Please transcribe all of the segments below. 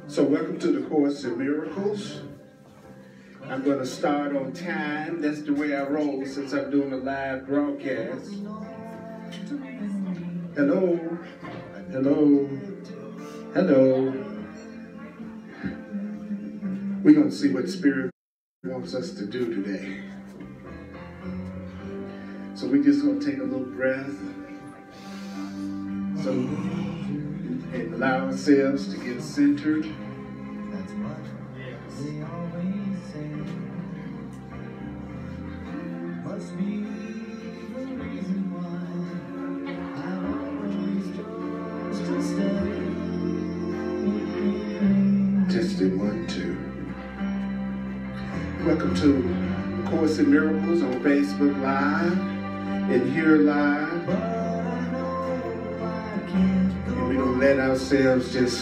So welcome to the Course in Miracles. I'm going to start on time. That's the way I roll since I'm doing a live broadcast. Hello, hello, hello. We're going to see what Spirit wants us to do today. So we're just going to take a little breath. So, and allow ourselves to get centered. That's what they always say. Must be the reason why I always chose to stay. Testing 1, 2. Welcome to Course in Miracles on Facebook Live and here live. And we don't let ourselves just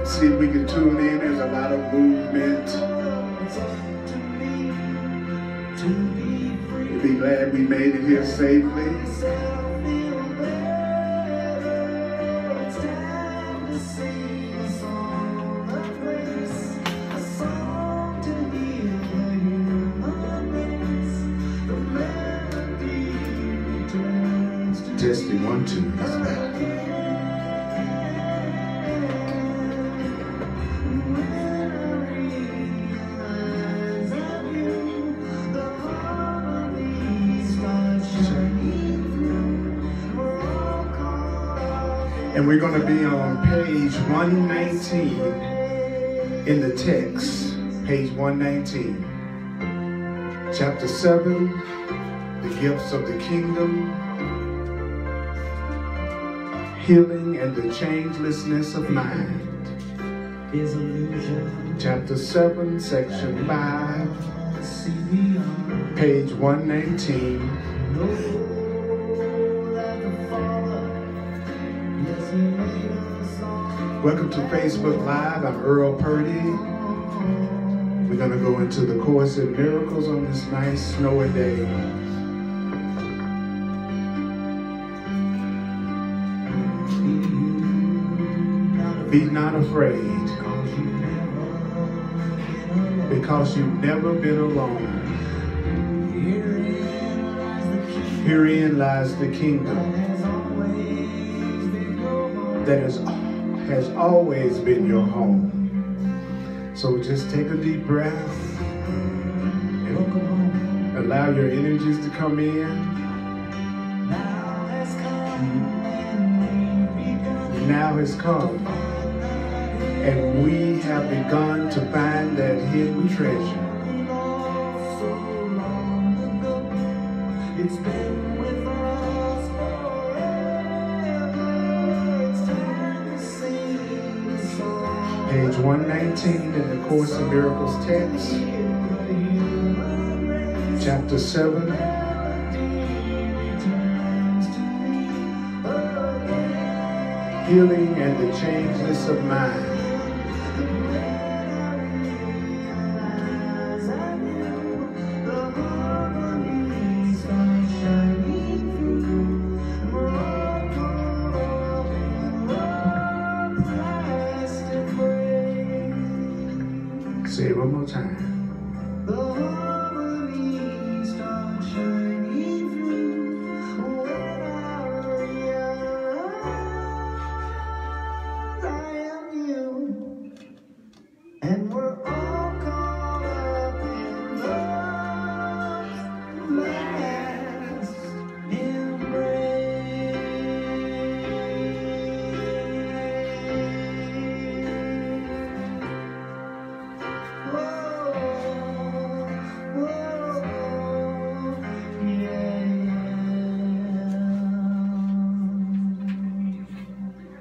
see if we can tune in. There's a lot of movement. We'll be glad we made it here safely. Testing 1, 2. That's better. And we're going to be on page 119 in the text. Page 119. Chapter 7, the gifts of the kingdom. Healing and the changelessness of mind. Chapter 7, section 5, page 119. Welcome to Facebook Live. I'm Earl Purdy. We're going to go into the Course in Miracles on this nice snowy day. Be not afraid, because you've never been alone. Herein lies the kingdom that has always been your home. So just take a deep breath and allow your energies to come in. Now has come. And we have begun to find that hidden treasure. It's been with us forever. It's time to sing the song. Page 119 in the Course in Miracles text. Chapter 7. Healing and the changeless of mind. Say it one more time. The harmony starts shining through when I realize I am you, and we're all caught up in love's last embrace.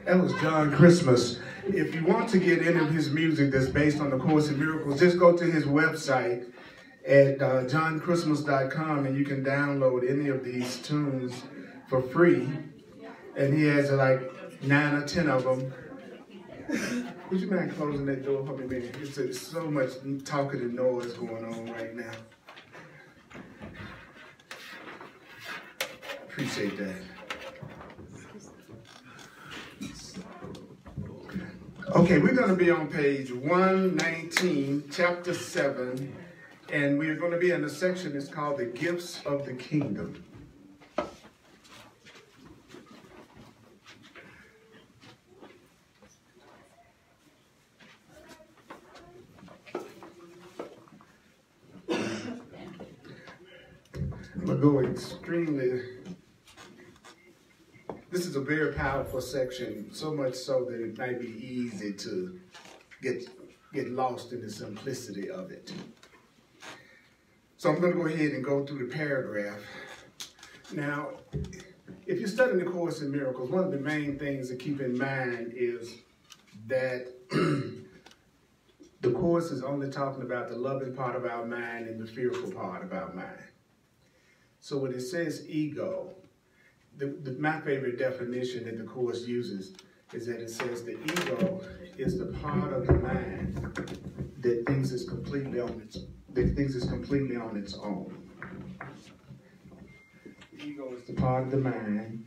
That was John Christmas. If you want to get any of his music that's based on the Course in Miracles, just go to his website at johnchristmas.com and you can download any of these tunes for free. And he has like 9 or 10 of them. Would you mind closing that door for me, man? It's so much talking and noise going on right now. Appreciate that. Okay, we're going to be on page 119, chapter 7, and we're going to be in a section that's called the Gifts of the Kingdom. I'm going to go extremely... This is a very powerful section, so much so that it might be easy to get lost in the simplicity of it. So I'm going to go ahead and go through the paragraph. Now, if you're studying the Course in Miracles, one of the main things to keep in mind is that the Course is only talking about the loving part of our mind and the fearful part of our mind. So when it says ego, my favorite definition that the Course uses is that it says the ego is the part of the mind that thinks it's completely on its own. The ego is the part of the mind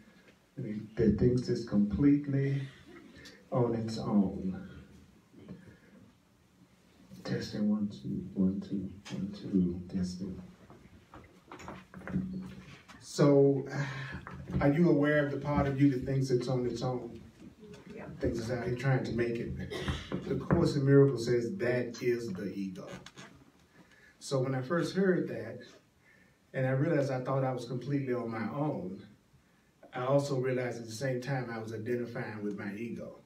that thinks it's completely on its own. Testing 1 2 1 2 1 2 testing. So, are you aware of the part of you that thinks it's on its own? Yeah. Thinks it's out here trying to make it. The Course in Miracles says that is the ego. So when I first heard that, and I realized I thought I was completely on my own, I also realized at the same time I was identifying with my ego.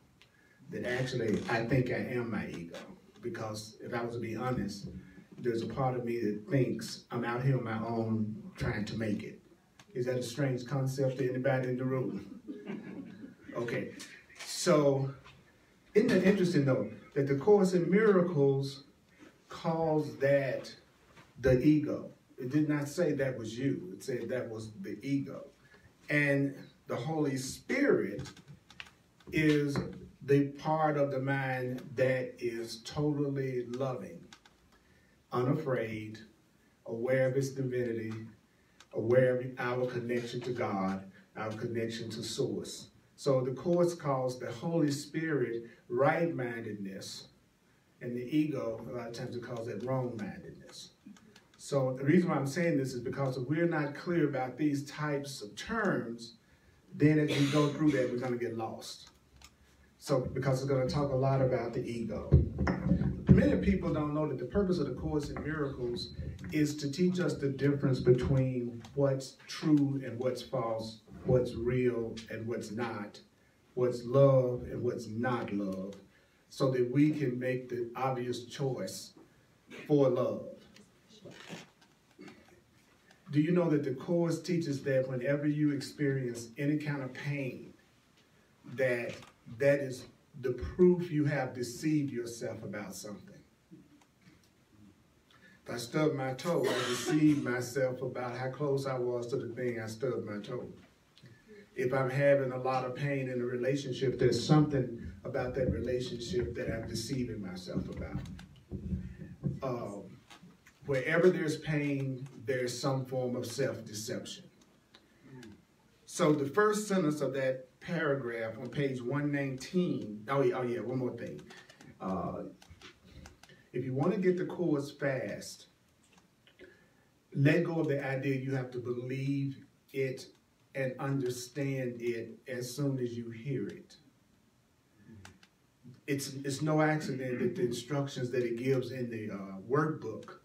That actually, I think I am my ego. Because if I was to be honest, there's a part of me that thinks I'm out here on my own trying to make it. Is that a strange concept to anybody in the room? Okay, so isn't it interesting though that the Course in Miracles calls that the ego? It did not say that was you. It said that was the ego. And the Holy Spirit is the part of the mind that is totally loving, unafraid, aware of its divinity, aware of our connection to God, our connection to Source. So the Course calls the Holy Spirit right-mindedness, and the ego, a lot of times it calls it wrong-mindedness. So the reason why I'm saying this is because if we're not clear about these types of terms, then as we go through that, we're going to get lost. So because it's going to talk a lot about the ego. Many people don't know that the purpose of the Course in Miracles is to teach us the difference between what's true and what's false, what's real and what's not, what's love and what's not love, so that we can make the obvious choice for love. Do you know that the Course teaches that whenever you experience any kind of pain, that is the proof you have deceived yourself about something? If I stubbed my toe, I deceived myself about how close I was to the thing I stubbed my toe. If I'm having a lot of pain in a relationship, there's something about that relationship that I'm deceiving myself about. Wherever there's pain, there's some form of self-deception. So the first sentence of that paragraph on page 119, oh yeah, one more thing. If you want to get the Course fast, let go of the idea you have to believe it and understand it as soon as you hear it. It's no accident that the instructions that it gives in the workbook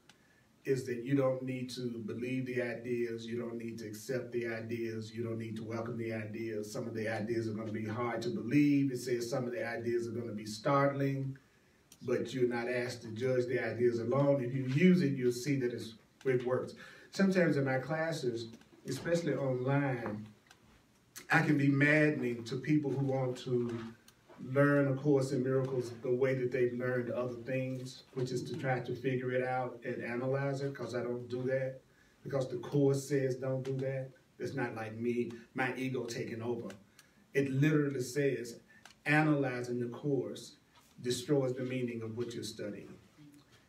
is that you don't need to believe the ideas, you don't need to accept the ideas, you don't need to welcome the ideas. Some of the ideas are going to be hard to believe. It says some of the ideas are going to be startling, but you're not asked to judge the ideas alone. If you use it, you'll see that it works. Sometimes in my classes, especially online, I can be maddening to people who want to learn A Course in Miracles the way that they've learned other things, which is to try to figure it out and analyze it, because I don't do that. Because the Course says don't do that. It's not like me, my ego taking over. It literally says analyzing the Course destroys the meaning of what you're studying.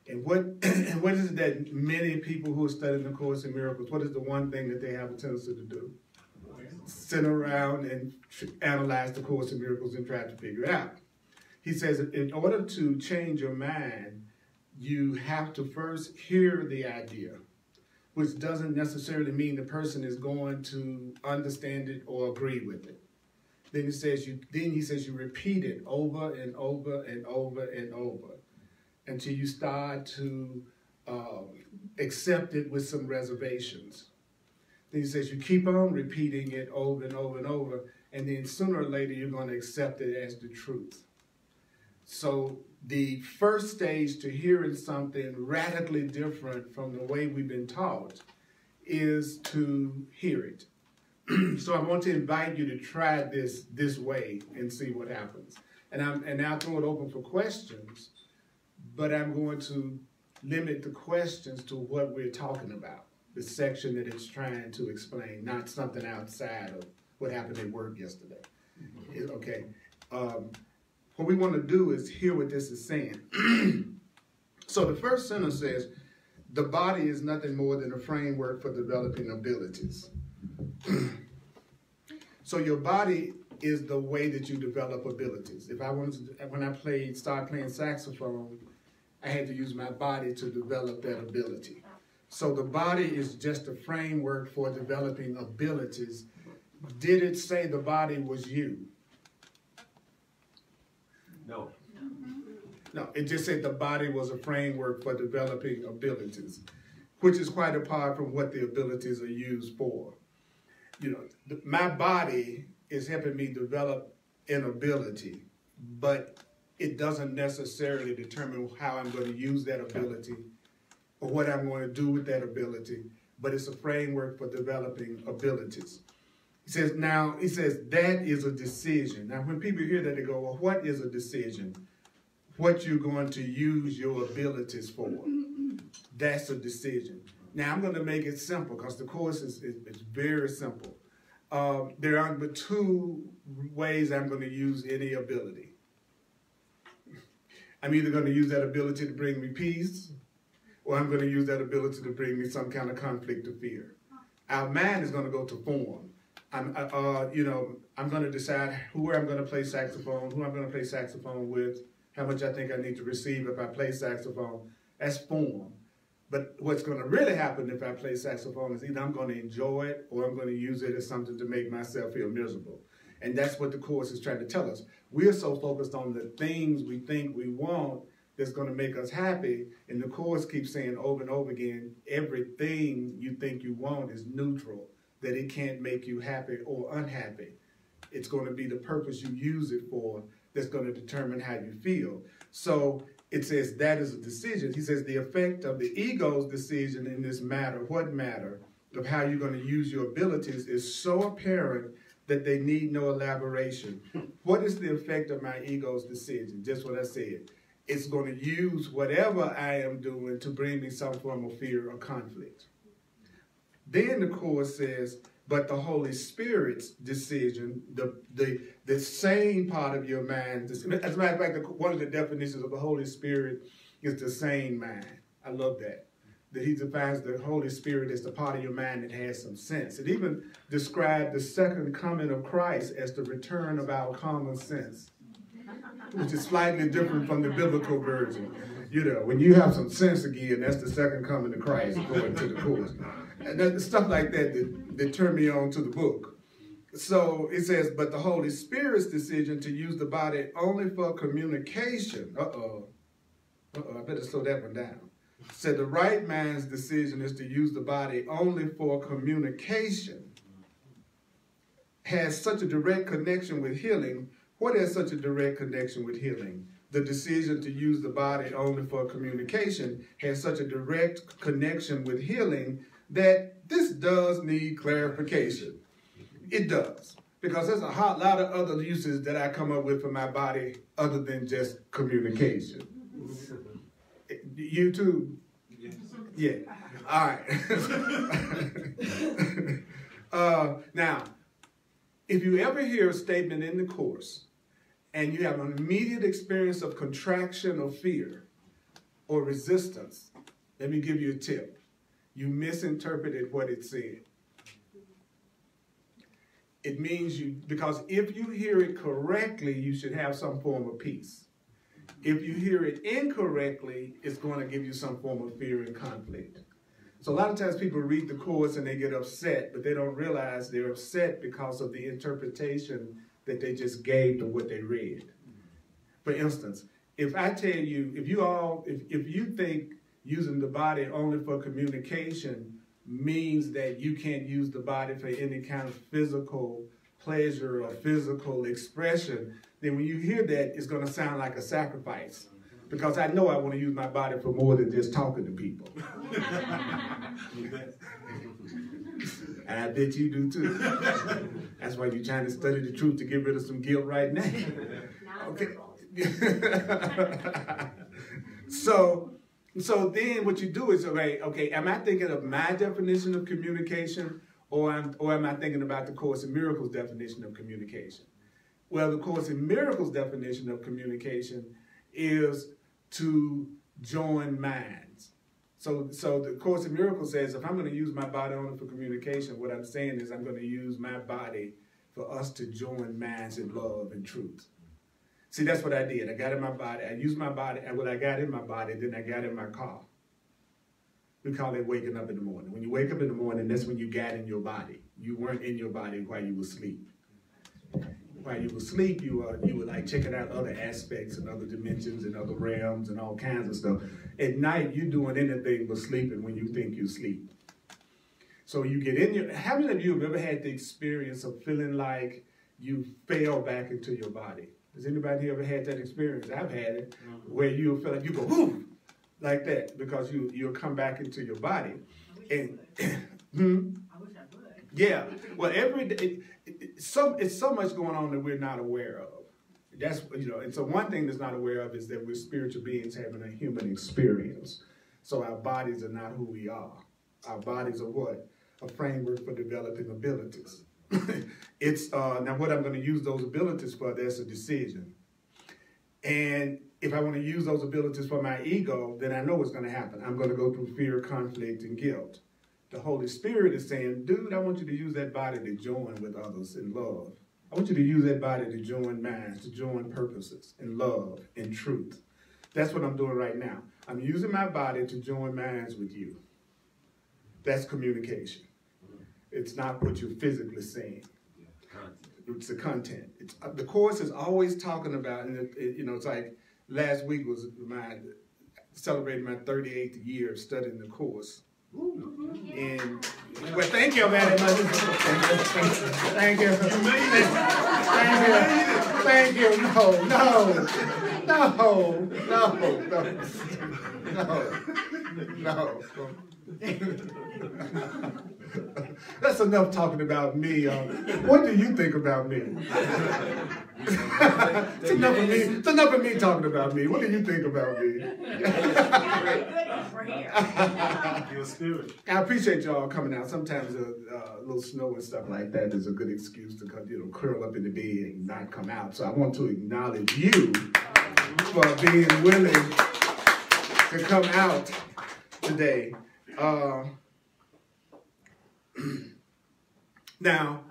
And what is it that many people who are studying the Course in Miracles, what is the one thing that they have a tendency to do? Sit around and analyze the Course in Miracles and try to figure it out. He says, in order to change your mind, you have to first hear the idea, which doesn't necessarily mean the person is going to understand it or agree with it. Then he says you repeat it over and over and over and over until you start to accept it with some reservations. Then he says you keep on repeating it over and over and over, and then sooner or later you're going to accept it as the truth. So the first stage to hearing something radically different from the way we've been taught is to hear it. So I want to invite you to try this way and see what happens. And I'll throw it open for questions, but I'm going to limit the questions to what we're talking about, the section that it's trying to explain, not something outside of what happened at work yesterday. Okay. What we want to do is hear what this is saying. So the first sentence says, the body is nothing more than a framework for developing abilities. So your body is the way that you develop abilities. If I wanted to, when I started playing saxophone, I had to use my body to develop that ability. So the body is just a framework for developing abilities. Did it say the body was you? No. No, it just said the body was a framework for developing abilities, which is quite apart from what the abilities are used for. You know, my body is helping me develop an ability, but it doesn't necessarily determine how I'm going to use that ability or what I'm going to do with that ability, but it's a framework for developing abilities. He says that is a decision. Now, when people hear that, they go, well, what is a decision? What you're going to use your abilities for. That's a decision. Now, I'm going to make it simple because the course is very simple. There are but two ways I'm going to use any ability. I'm either going to use that ability to bring me peace, or I'm going to use that ability to bring me some kind of conflict or fear. Our mind is going to go to form. I'm going to decide where I'm going to play saxophone, who I'm going to play saxophone with, how much I think I need to receive if I play saxophone. That's form. But what's going to really happen if I play saxophone is either I'm going to enjoy it or I'm going to use it as something to make myself feel miserable. And that's what the course is trying to tell us. We're so focused on the things we think we want that's going to make us happy. And the course keeps saying over and over again, everything you think you want is neutral, that it can't make you happy or unhappy. It's going to be the purpose you use it for that's going to determine how you feel. So it says that is a decision. He says the effect of the ego's decision in this matter, what matter, of how you're going to use your abilities is so apparent that they need no elaboration. What is the effect of my ego's decision? Just what I said. It's going to use whatever I am doing to bring me some form of fear or conflict. Then the Course says, but the Holy Spirit's decision, the sane part of your mind, as a matter of fact, one of the definitions of the Holy Spirit is the sane mind. I love that. That he defines the Holy Spirit as the part of your mind that has some sense. It even described the second coming of Christ as the return of our common sense, which is slightly different from the biblical version. You know, when you have some sense again, that's the second coming of Christ, according to the Course. And that's stuff like that turned me on to the book. So it says, but the Holy Spirit's decision to use the body only for communication. I better slow that one down. Said the right man's decision is to use the body only for communication. Has such a direct connection with healing. What has such a direct connection with healing? The decision to use the body only for communication has such a direct connection with healing that this does need clarification. It does. Because there's a lot of other uses that I come up with for my body other than just communication. You too? Yes. Yeah. All right. Now, if you ever hear a statement in the Course and you have an immediate experience of contraction or fear or resistance, let me give you a tip. You misinterpreted what it said. It means because if you hear it correctly, you should have some form of peace. If you hear it incorrectly, it's going to give you some form of fear and conflict. So a lot of times people read the Course and they get upset, but they don't realize they're upset because of the interpretation that they just gave to what they read. For instance, if I tell you, if you think using the body only for communication means that you can't use the body for any kind of physical pleasure or physical expression, then when you hear that, it's going to sound like a sacrifice. Because I know I want to use my body for more than just talking to people. And I bet you do too. That's why you're trying to study the truth, to get rid of some guilt right now. Okay. So then what you do is, okay, am I thinking of my definition of communication, or am I thinking about the Course in Miracles definition of communication? Well, the Course in Miracles definition of communication is to join minds. So the Course in Miracles says, if I'm going to use my body only for communication, what I'm saying is I'm going to use my body for us to join minds in love and truth. See, that's what I did. I got in my body. I used my body. And when I got in my body, then I got in my car. We call it waking up in the morning. When you wake up in the morning, that's when you got in your body. You weren't in your body while you were asleep. While you were asleep, you were like checking out other aspects and other dimensions and other realms and all kinds of stuff. At night, you're doing anything but sleeping when you think you sleep. So you get in your... How many of you have ever had the experience of feeling like you fell back into your body? Has anybody ever had that experience? I've had it, where you feel like you go, whoo, like that, because you'll come back into your body. And I wish I would. Yeah, well, every day, it's so much going on that we're not aware of. That's, and so one thing that's not aware of is that we're spiritual beings having a human experience. So our bodies are not who we are. Our bodies are what? A framework for developing abilities. It's now what I'm going to use those abilities for, that's a decision. And if I want to use those abilities for my ego, then I know what's going to happen. I'm going to go through fear, conflict, and guilt. The Holy Spirit is saying, dude, I want you to use that body to join with others in love. I want you to use that body to join minds, to join purposes in love and truth. That's what I'm doing right now. I'm using my body to join minds with you. That's communication. It's not what you're physically saying. It's the content. The Course is always talking about, and it's like last week was celebrating my 38th year of studying the Course. And well, thank you very much. Thank you. Thank you. No. That's enough talking about me. What do you think about me? It's enough of me talking about me. What do you think about me? I appreciate y'all coming out. Sometimes a little snow and stuff like that is a good excuse to curl up in the bed and not come out. So I want to acknowledge you for being willing to come out today. Now,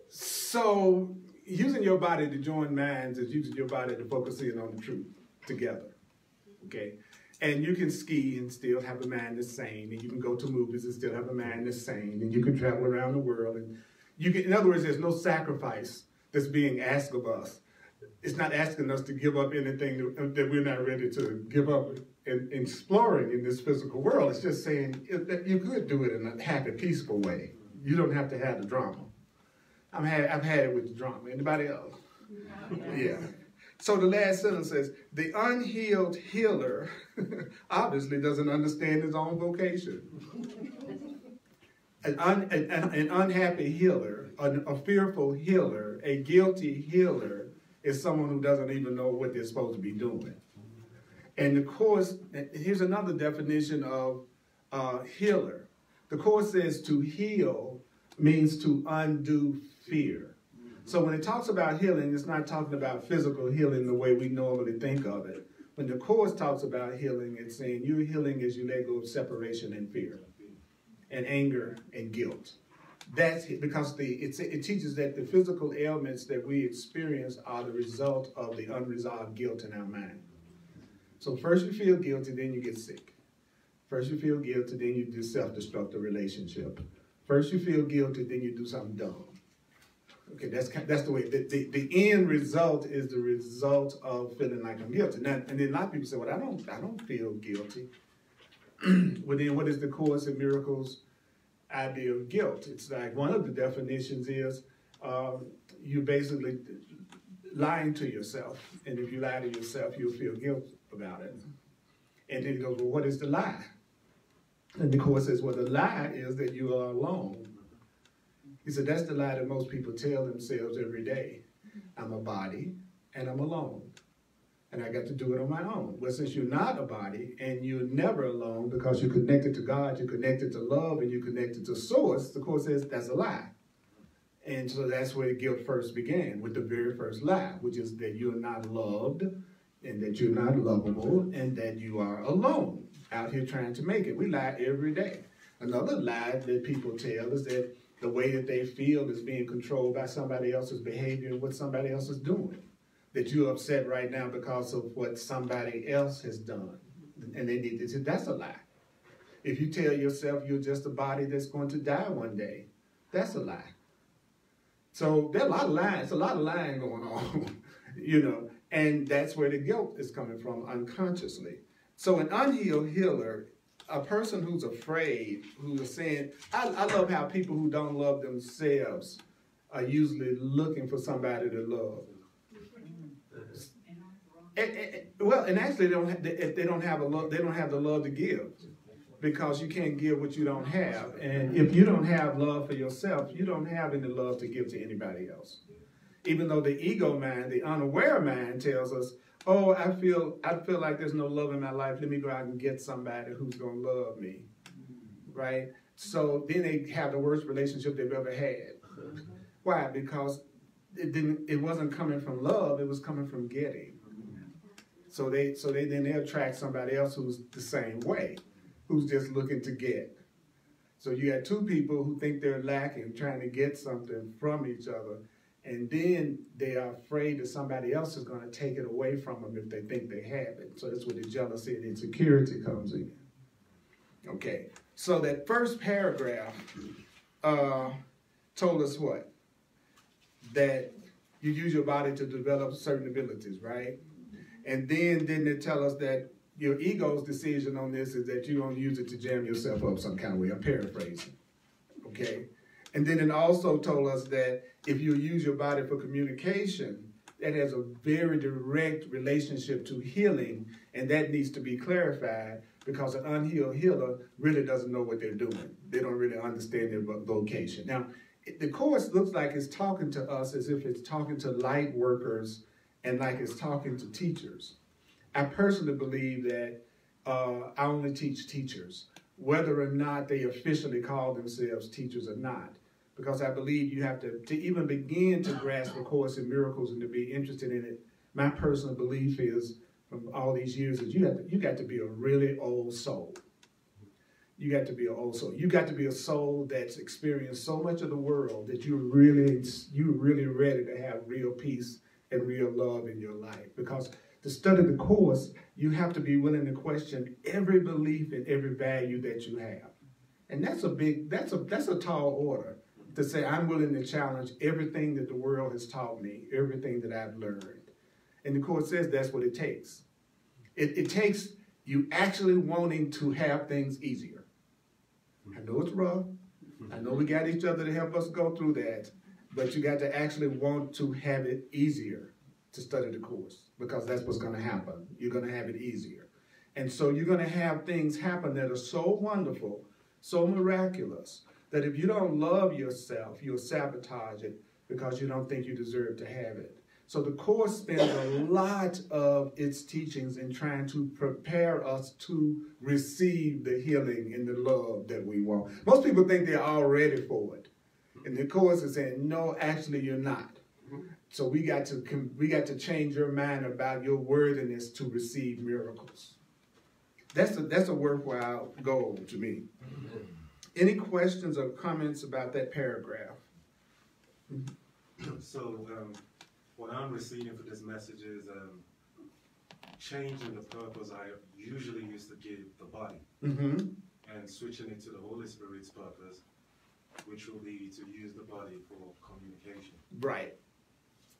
so using your body to join minds is using your body to focus in on the truth together, okay? And you can ski and still have a mind that's sane, and you can go to movies and still have a mind that's sane, and you can travel around the world, and you can, in other words, there's no sacrifice that's being asked of us. It's not asking us to give up anything that we're not ready to give up in exploring in this physical world. It's just saying that you could do it in a happy, peaceful way. You don't have to have the drama. I've had it with the drama. Anybody else? Yeah. So the last sentence says, the unhealed healer obviously doesn't understand his own vocation. An unhappy healer, a fearful healer, a guilty healer is someone who doesn't even know what they're supposed to be doing. And the Course, here's another definition of healer. The Course says to heal means to undo fear. So when it talks about healing, it's not talking about physical healing the way we normally think of it. When the Course talks about healing, it's saying you're healing as you let go of separation and fear and anger and guilt. That's because it teaches that the physical ailments that we experience are the result of the unresolved guilt in our mind. So first you feel guilty, then you get sick. First you feel guilty, then you do self-destruct a relationship. First you feel guilty, then you do something dumb. Okay, that's the way. The end result is the result of feeling like I'm guilty. Now, and then a lot of people say, well, I don't feel guilty. Well, then what is the Course in Miracles idea of guilt? It's like one of the definitions is you basically lying to yourself. And if you lie to yourself, you'll feel guilt about it. And then he goes, well, what is the lie? And the Course says, well, the lie is that you are alone. He said, that's the lie that most people tell themselves every day. I'm a body and I'm alone. And I got to do it on my own. Well, since you're not a body and you're never alone because you're connected to God, you're connected to love, and you're connected to Source, the Course says that's a lie. And so that's where the guilt first began, with the very first lie, which is that you're not loved and that you're not lovable and that you are alone out here trying to make it. We lie every day. Another lie that people tell is that the way that they feel is being controlled by somebody else's behavior and what somebody else is doing. That you're upset right now because of what somebody else has done. And they need to say, that's a lie. If you tell yourself you're just a body that's going to die one day, that's a lie. So there's a lot of lying going on, you know, and that's where the guilt is coming from unconsciously. So an unhealed healer, a person who's afraid, who is saying, I love how people who don't love themselves are usually looking for somebody to love. And actually, if they don't have they don't have the love to give, because you can't give what you don't have. And if you don't have love for yourself, you don't have any love to give to anybody else. Even though the ego mind, the unaware mind, tells us, oh, I feel like there's no love in my life. Let me go out and get somebody who's going to love me, right? So then they have the worst relationship they've ever had. Why? Because it wasn't coming from love. It was coming from getting. So they attract somebody else who's the same way, who's just looking to get. So you got two people who think they're lacking, trying to get something from each other, and then they are afraid that somebody else is going to take it away from them if they think they have it. So that's where the jealousy and insecurity comes in. Okay, so that first paragraph told us what? That you use your body to develop certain abilities, right? And then didn't it tell us that your ego's decision on this is that you're going to use it to jam yourself up some kind of way? I'm paraphrasing, okay? And then it also told us that if you use your body for communication, that has a very direct relationship to healing, and that needs to be clarified because an unhealed healer really doesn't know what they're doing. They don't really understand their vocation. Now, the Course looks like it's talking to us as if it's talking to light workers and like it's talking to teachers. I personally believe that I only teach teachers, whether or not they officially call themselves teachers or not. Because I believe you have to even begin to grasp the Course in Miracles and to be interested in it. My personal belief is, from all these years, is you got to be a really old soul. You got to be an old soul. You got to be a soul that's experienced so much of the world that you're really ready to have real peace and real love in your life. Because to study the Course, you have to be willing to question every belief and every value that you have. And that's a tall order, to say I'm willing to challenge everything that the world has taught me, everything that I've learned. And the Course says that's what it takes. It takes you actually wanting to have things easier. I know it's rough. I know we got each other to help us go through that. But you got to actually want to have it easier to study the Course, because that's what's going to happen. You're going to have it easier. And so you're going to have things happen that are so wonderful, so miraculous, that if you don't love yourself, you'll sabotage it because you don't think you deserve to have it. So the Course spends a lot of its teachings in trying to prepare us to receive the healing and the love that we want. Most people think they're all ready for it. And the Course is saying, no, actually you're not. So we got to change your mind about your worthiness to receive miracles. That's a worthwhile goal to me. Any questions or comments about that paragraph? So what I'm receiving for this message is changing the purpose I usually used to give the body and switching it to the Holy Spirit's purpose, which will be to use the body for communication. Right.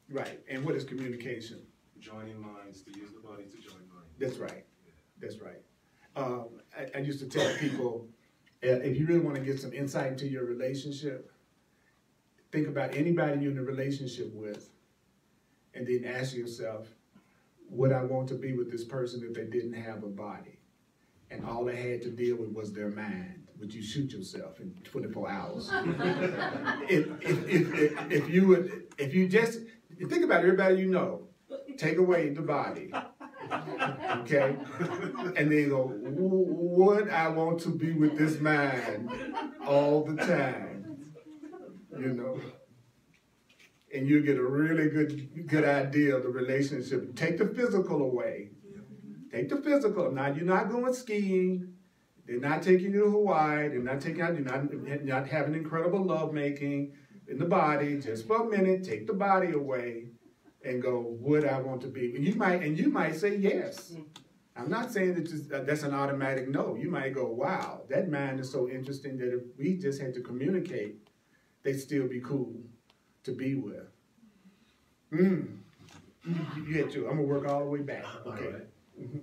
Right. And what is communication? Joining minds, to use the body to join minds. That's right. Yeah. That's right. I used to tell people, if you really want to get some insight into your relationship, think about anybody you're in a relationship with, and then ask yourself, would I want to be with this person if they didn't have a body? And all they had to deal with was their mind. Would you shoot yourself in 24 hours? if you just think about everybody you know, take away the body, okay, and then go, would I want to be with this mind all the time? You know, and you get a really good idea of the relationship. Take the physical away. Take the physical. Now, you're not going skiing. They're not taking you to Hawaii. They're not taking out. You're not having incredible lovemaking in the body. Just for a minute, take the body away, and go, would I want to be? And you might say yes. I'm not saying that that's an automatic no. You might go, wow, that mind is so interesting that if we just had to communicate, they'd still be cool to be with. You had to. I'm gonna work all the way back. Okay. All right.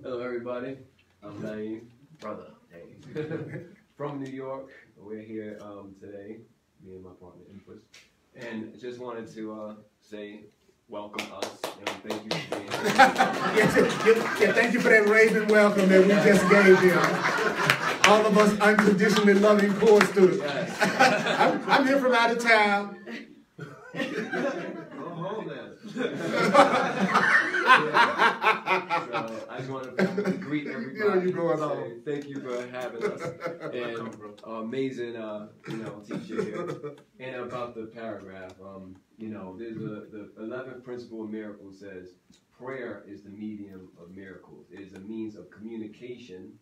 Hello, everybody. I'm Naeem, brother Naeem, from New York. We're here today, me and my partner Input, and just wanted to say welcome us and thank you for being here. Thank you for that raving welcome that we just gave him. All of us unconditionally loving core students. Yes. I'm here from out of town. So I just want to greet everybody. You going on? Say thank you for having us, and amazing, teacher here. And about the paragraph, there's the 11th principle of miracles says prayer is the medium of miracles. It is a means of communication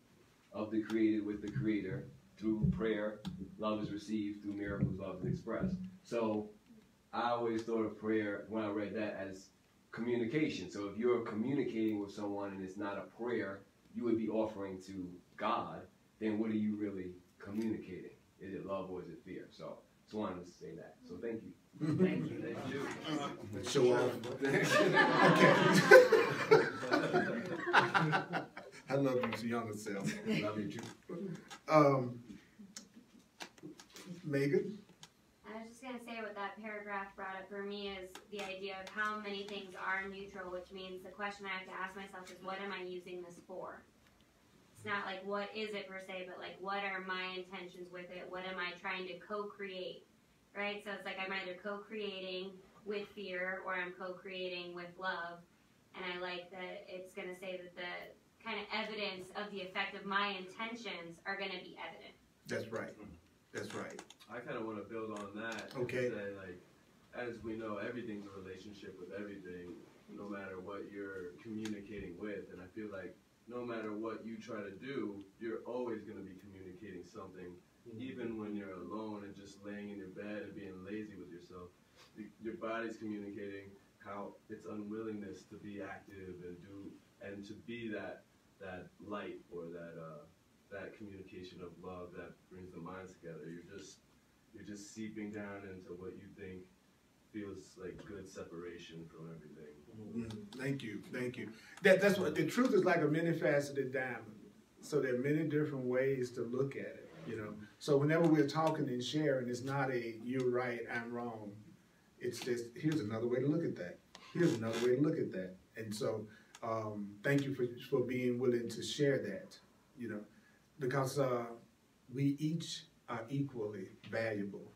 of the created with the creator. Through prayer, love is received. Through miracles, love is expressed. So I always thought of prayer when I read that as communication. So if you're communicating with someone and it's not a prayer you would be offering to God, then what are you really communicating? Is it love or is it fear? So just wanted to say that. So thank you. Thank you. Thank you. Show off. Okay. I love you, younger self. Love you too. Megan? I was just going to say what that paragraph brought up for me is the idea of how many things are neutral, which means the question I have to ask myself is, what am I using this for? It's not like, what is it per se, but like, what are my intentions with it? What am I trying to co-create, right? So it's like I'm either co-creating with fear or I'm co-creating with love. And I like that it's going to say that the kind of evidence of the effect of my intentions are going to be evident. That's right. That's right. I kind of want to build on that. Okay. And say, like, as we know, everything's a relationship with everything, no matter what you're communicating with. And I feel like no matter what you try to do, you're always going to be communicating something. Even when you're alone and just laying in your bed and being lazy with yourself, your body's communicating how its unwillingness to be active and to be that light or that communication of love that brings the minds together. You're just seeping down into what you think feels like good separation from everything. Thank you. That's what the truth is, like a many-faceted diamond. So there are many different ways to look at it. So whenever we're talking and sharing, it's not a you're right, I'm wrong. It's just here's another way to look at that. Here's another way to look at that. And so thank you for being willing to share that. Because we each are equally valuable,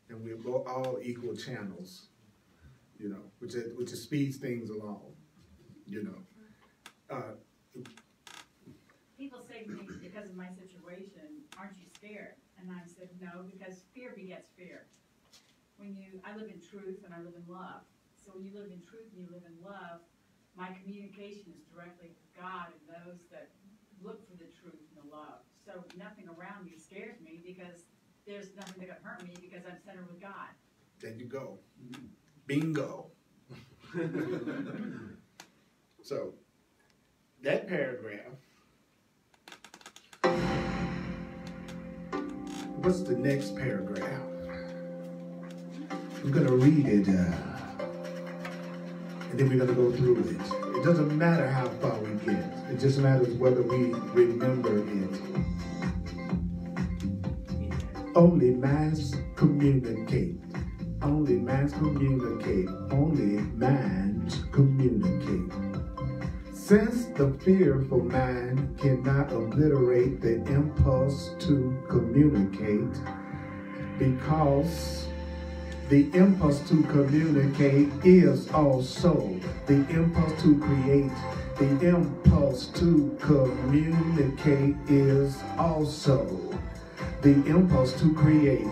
and we're all equal channels, which speeds things along, People say to me, because of my situation, aren't you scared? And I said, no, because fear begets fear. I live in truth and I live in love. So when you live in truth and you live in love, my communication is directly with God and those that look for the truth and the love. So nothing around me scares me because there's nothing that can hurt me because I'm centered with God. There you go. Bingo. So, that paragraph. What's the next paragraph? I'm going to read it, and then we're going to go through it. It doesn't matter how far we get. It just matters whether we remember it. Only minds communicate. Only minds communicate. Only minds communicate. Since the fearful mind cannot obliterate the impulse to communicate, because the impulse to communicate is also the impulse to create. The impulse to communicate is also the impulse to create.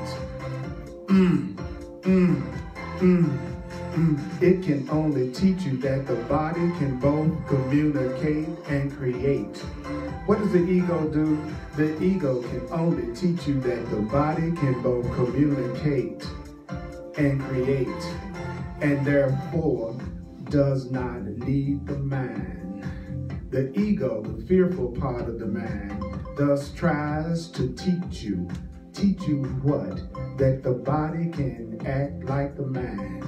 It can only teach you that the body can both communicate and create. What does the ego do? The ego can only teach you that the body can both communicate and create, and therefore does not need the mind. The ego, the fearful part of the mind, thus tries to teach you what? That the body can act like the mind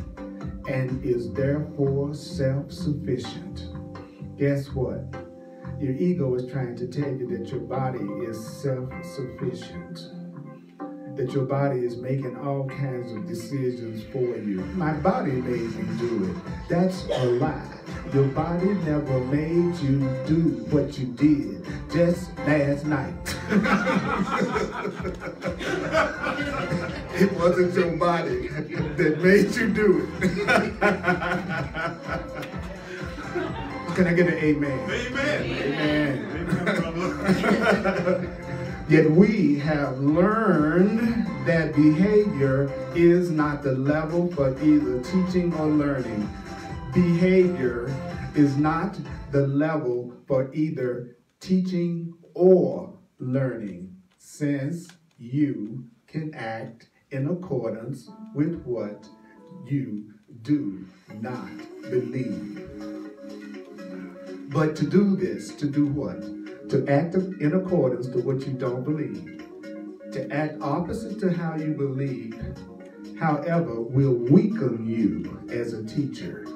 and is therefore self-sufficient. Guess what? Your ego is trying to tell you that your body is self-sufficient, that your body is making all kinds of decisions for you. My body made me do it. That's a lie. Your body never made you do what you did just last night. It wasn't your body that made you do it. Can I get an amen? Amen. Amen. Amen, brother. Yet we have learned that behavior is not the level for either teaching or learning. Behavior is not the level for either teaching or learning, since you can act in accordance with what you do not believe. But to do this, to do what? To act in accordance to what you don't believe. To act opposite to how you believe, however, will weaken you as a teacher.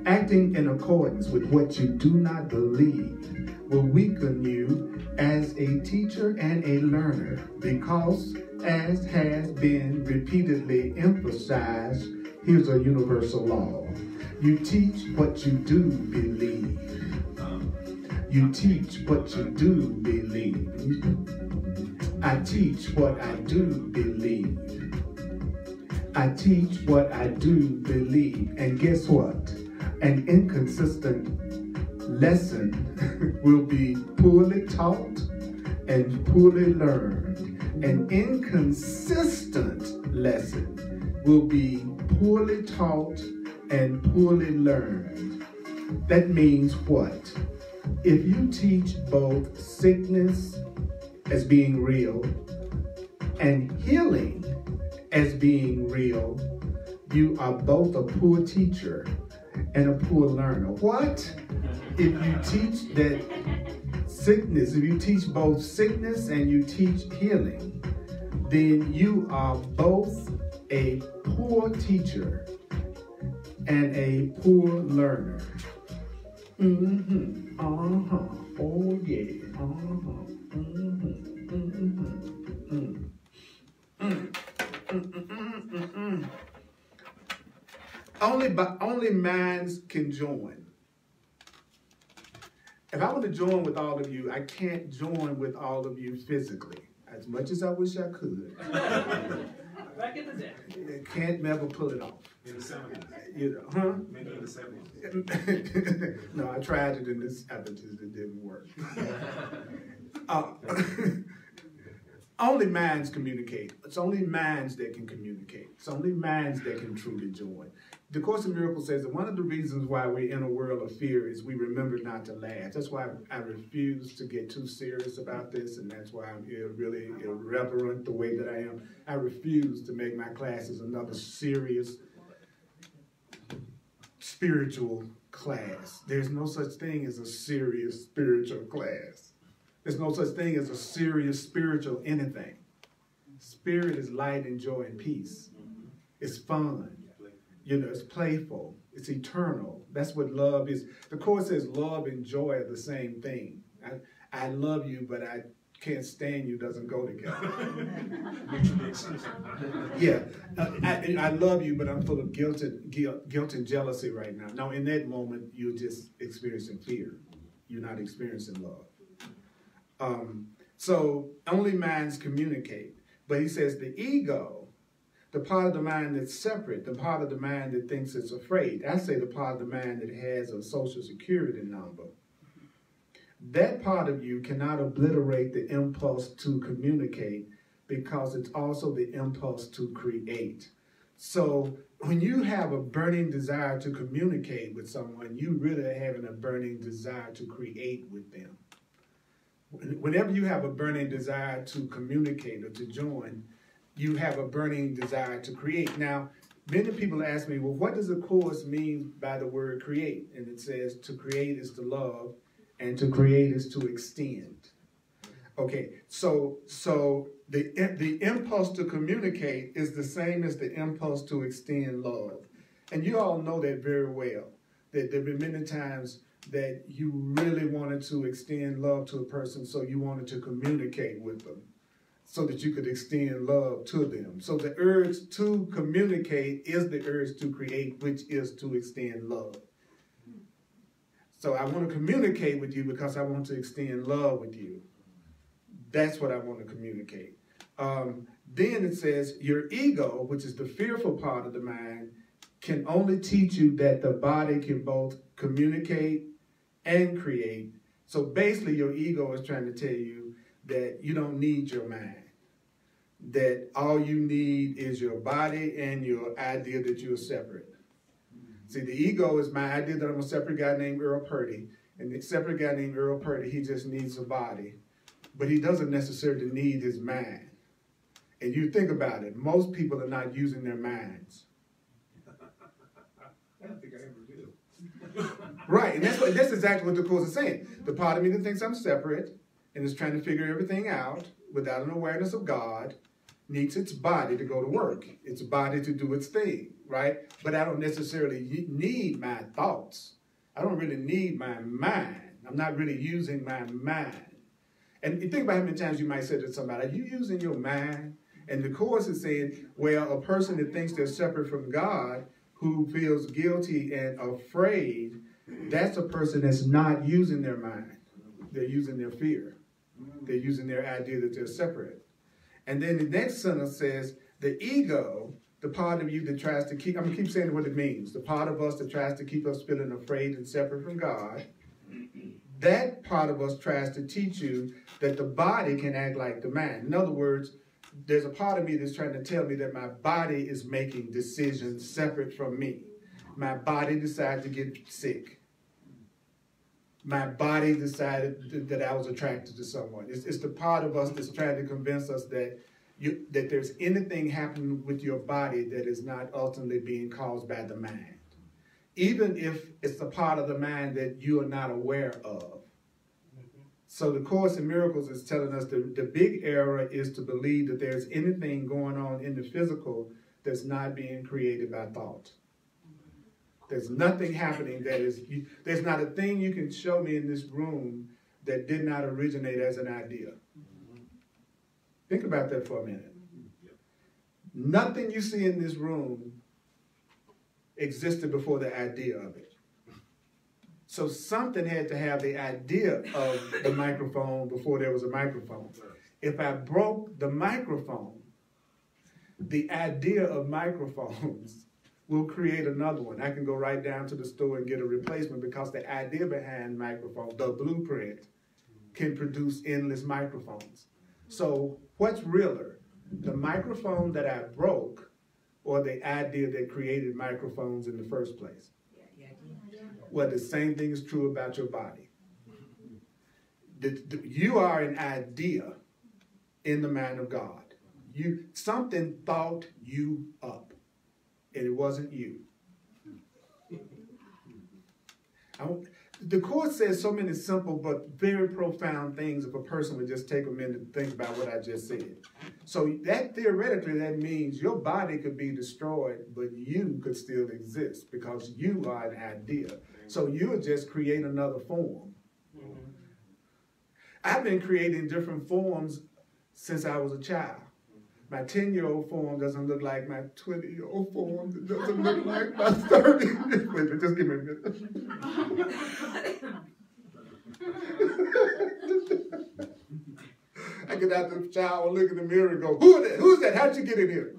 Acting in accordance with what you do not believe will weaken you as a teacher and a learner, because, as has been repeatedly emphasized, here's a universal law. You teach what you do believe. You teach what you do believe. I teach what I do believe. I teach what I do believe. And guess what? An inconsistent lesson will be poorly taught and poorly learned. An inconsistent lesson will be poorly taught and poorly learned. That means what? If you teach both sickness as being real and healing as being real, you are both a poor teacher and a poor learner. What? If you teach that sickness, if you teach both sickness and you teach healing, then you are both a poor teacher and a poor learner. Oh yeah. Only minds can join. If I want to join with all of you, I can't join with all of you physically, as much as I wish I could. Back in the day. I can't never pull it off. In the 70s. You know, huh? Maybe in the 70s. No, I tried it in the 70s. It didn't work. Only minds communicate. It's only minds that can communicate. It's only minds that can truly join. The Course in Miracles says that one of the reasons why we're in a world of fear is we remember not to laugh. That's why I refuse to get too serious about this, and that's why I'm really irreverent the way that I am. I refuse to make my classes another serious spiritual class. There's no such thing as a serious spiritual class. There's no such thing as a serious spiritual anything. Spirit is light and joy and peace. It's fun. You know, it's playful. It's eternal. That's what love is. The Course says love and joy are the same thing. I love you, but I can't stand you doesn't go together. Yeah, I love you, but I'm full of guilt and jealousy right now. Now, in that moment, you're just experiencing fear. You're not experiencing love. So only minds communicate. But he says the ego, the part of the mind that's separate, the part of the mind that thinks it's afraid, I say the part of the mind that has a social security number, that part of you cannot obliterate the impulse to communicate because it's also the impulse to create. So when you have a burning desire to communicate with someone, you really are having a burning desire to create with them. Whenever you have a burning desire to communicate or to join, you have a burning desire to create. Now, many people ask me, well, what does the Course mean by the word create? And it says to create is to love, and to create is to extend. Okay, so the impulse to communicate is the same as the impulse to extend love. And you all know that very well, that there have been many times that you really wanted to extend love to a person, so you wanted to communicate with them so that you could extend love to them. So the urge to communicate is the urge to create, which is to extend love. So I want to communicate with you because I want to extend love with you. That's what I want to communicate. Then it says your ego, which is the fearful part of the mind, can only teach you that the body can both communicate and create. So basically your ego is trying to tell you that you don't need your mind, that all you need is your body and your idea that you're separate. See, the ego is my idea that I'm a separate guy named Earl Purdy, and the separate guy named Earl Purdy, he just needs a body, but he doesn't necessarily need his mind. And you think about it, most people are not using their minds. I don't think I ever do. Right, and that's exactly what the Course is saying. The part of me that thinks I'm separate and is trying to figure everything out without an awareness of God needs its body to go to work, its body to do its thing, right? But I don't necessarily need my thoughts. I don't really need my mind. I'm not really using my mind. And you think about how many times you might say to somebody, are you using your mind? And the Course is saying, well, a person that thinks they're separate from God, who feels guilty and afraid, that's a person that's not using their mind. They're using their fear. They're using their idea that they're separate. And then the next sentence says, the ego, the part of you that tries to keep, I'm going to keep saying what it means, the part of us that tries to keep us feeling afraid and separate from God, that part of us tries to teach you that the body can act like the mind. In other words, there's a part of me that's trying to tell me that my body is making decisions separate from me. My body decided to get sick. My body decided that I was attracted to someone. It's the part of us that's trying to convince us that that there's anything happening with your body that is not ultimately being caused by the mind. Even if it's a part of the mind that you are not aware of. So the Course in Miracles is telling us that the big error is to believe that there's anything going on in the physical that's not being created by thought. There's nothing happening that is, there's not a thing you can show me in this room that did not originate as an idea. Think about that for a minute. Nothing you see in this room existed before the idea of it. So something had to have the idea of the microphone before there was a microphone. If I broke the microphone, the idea of microphones will create another one. I can go right down to the store and get a replacement because the idea behind microphone, the blueprint, can produce endless microphones. So what's realer, the microphone that I broke or the idea that created microphones in the first place? Well, the same thing is true about your body. You are an idea in the mind of God. Something thought you up, and it wasn't you. The Course says so many simple but very profound things if a person would just take a minute to think about what I just said. So that theoretically, that means your body could be destroyed, but you could still exist because you are an idea. So you would just create another form. I've been creating different forms since I was a child. My 10-year-old form doesn't look like my 20-year-old form. It doesn't look like my 30. Wait, just give me a minute. I get out the shower, look in the mirror, and go, "Who is that? Who's that? How'd you get in here?"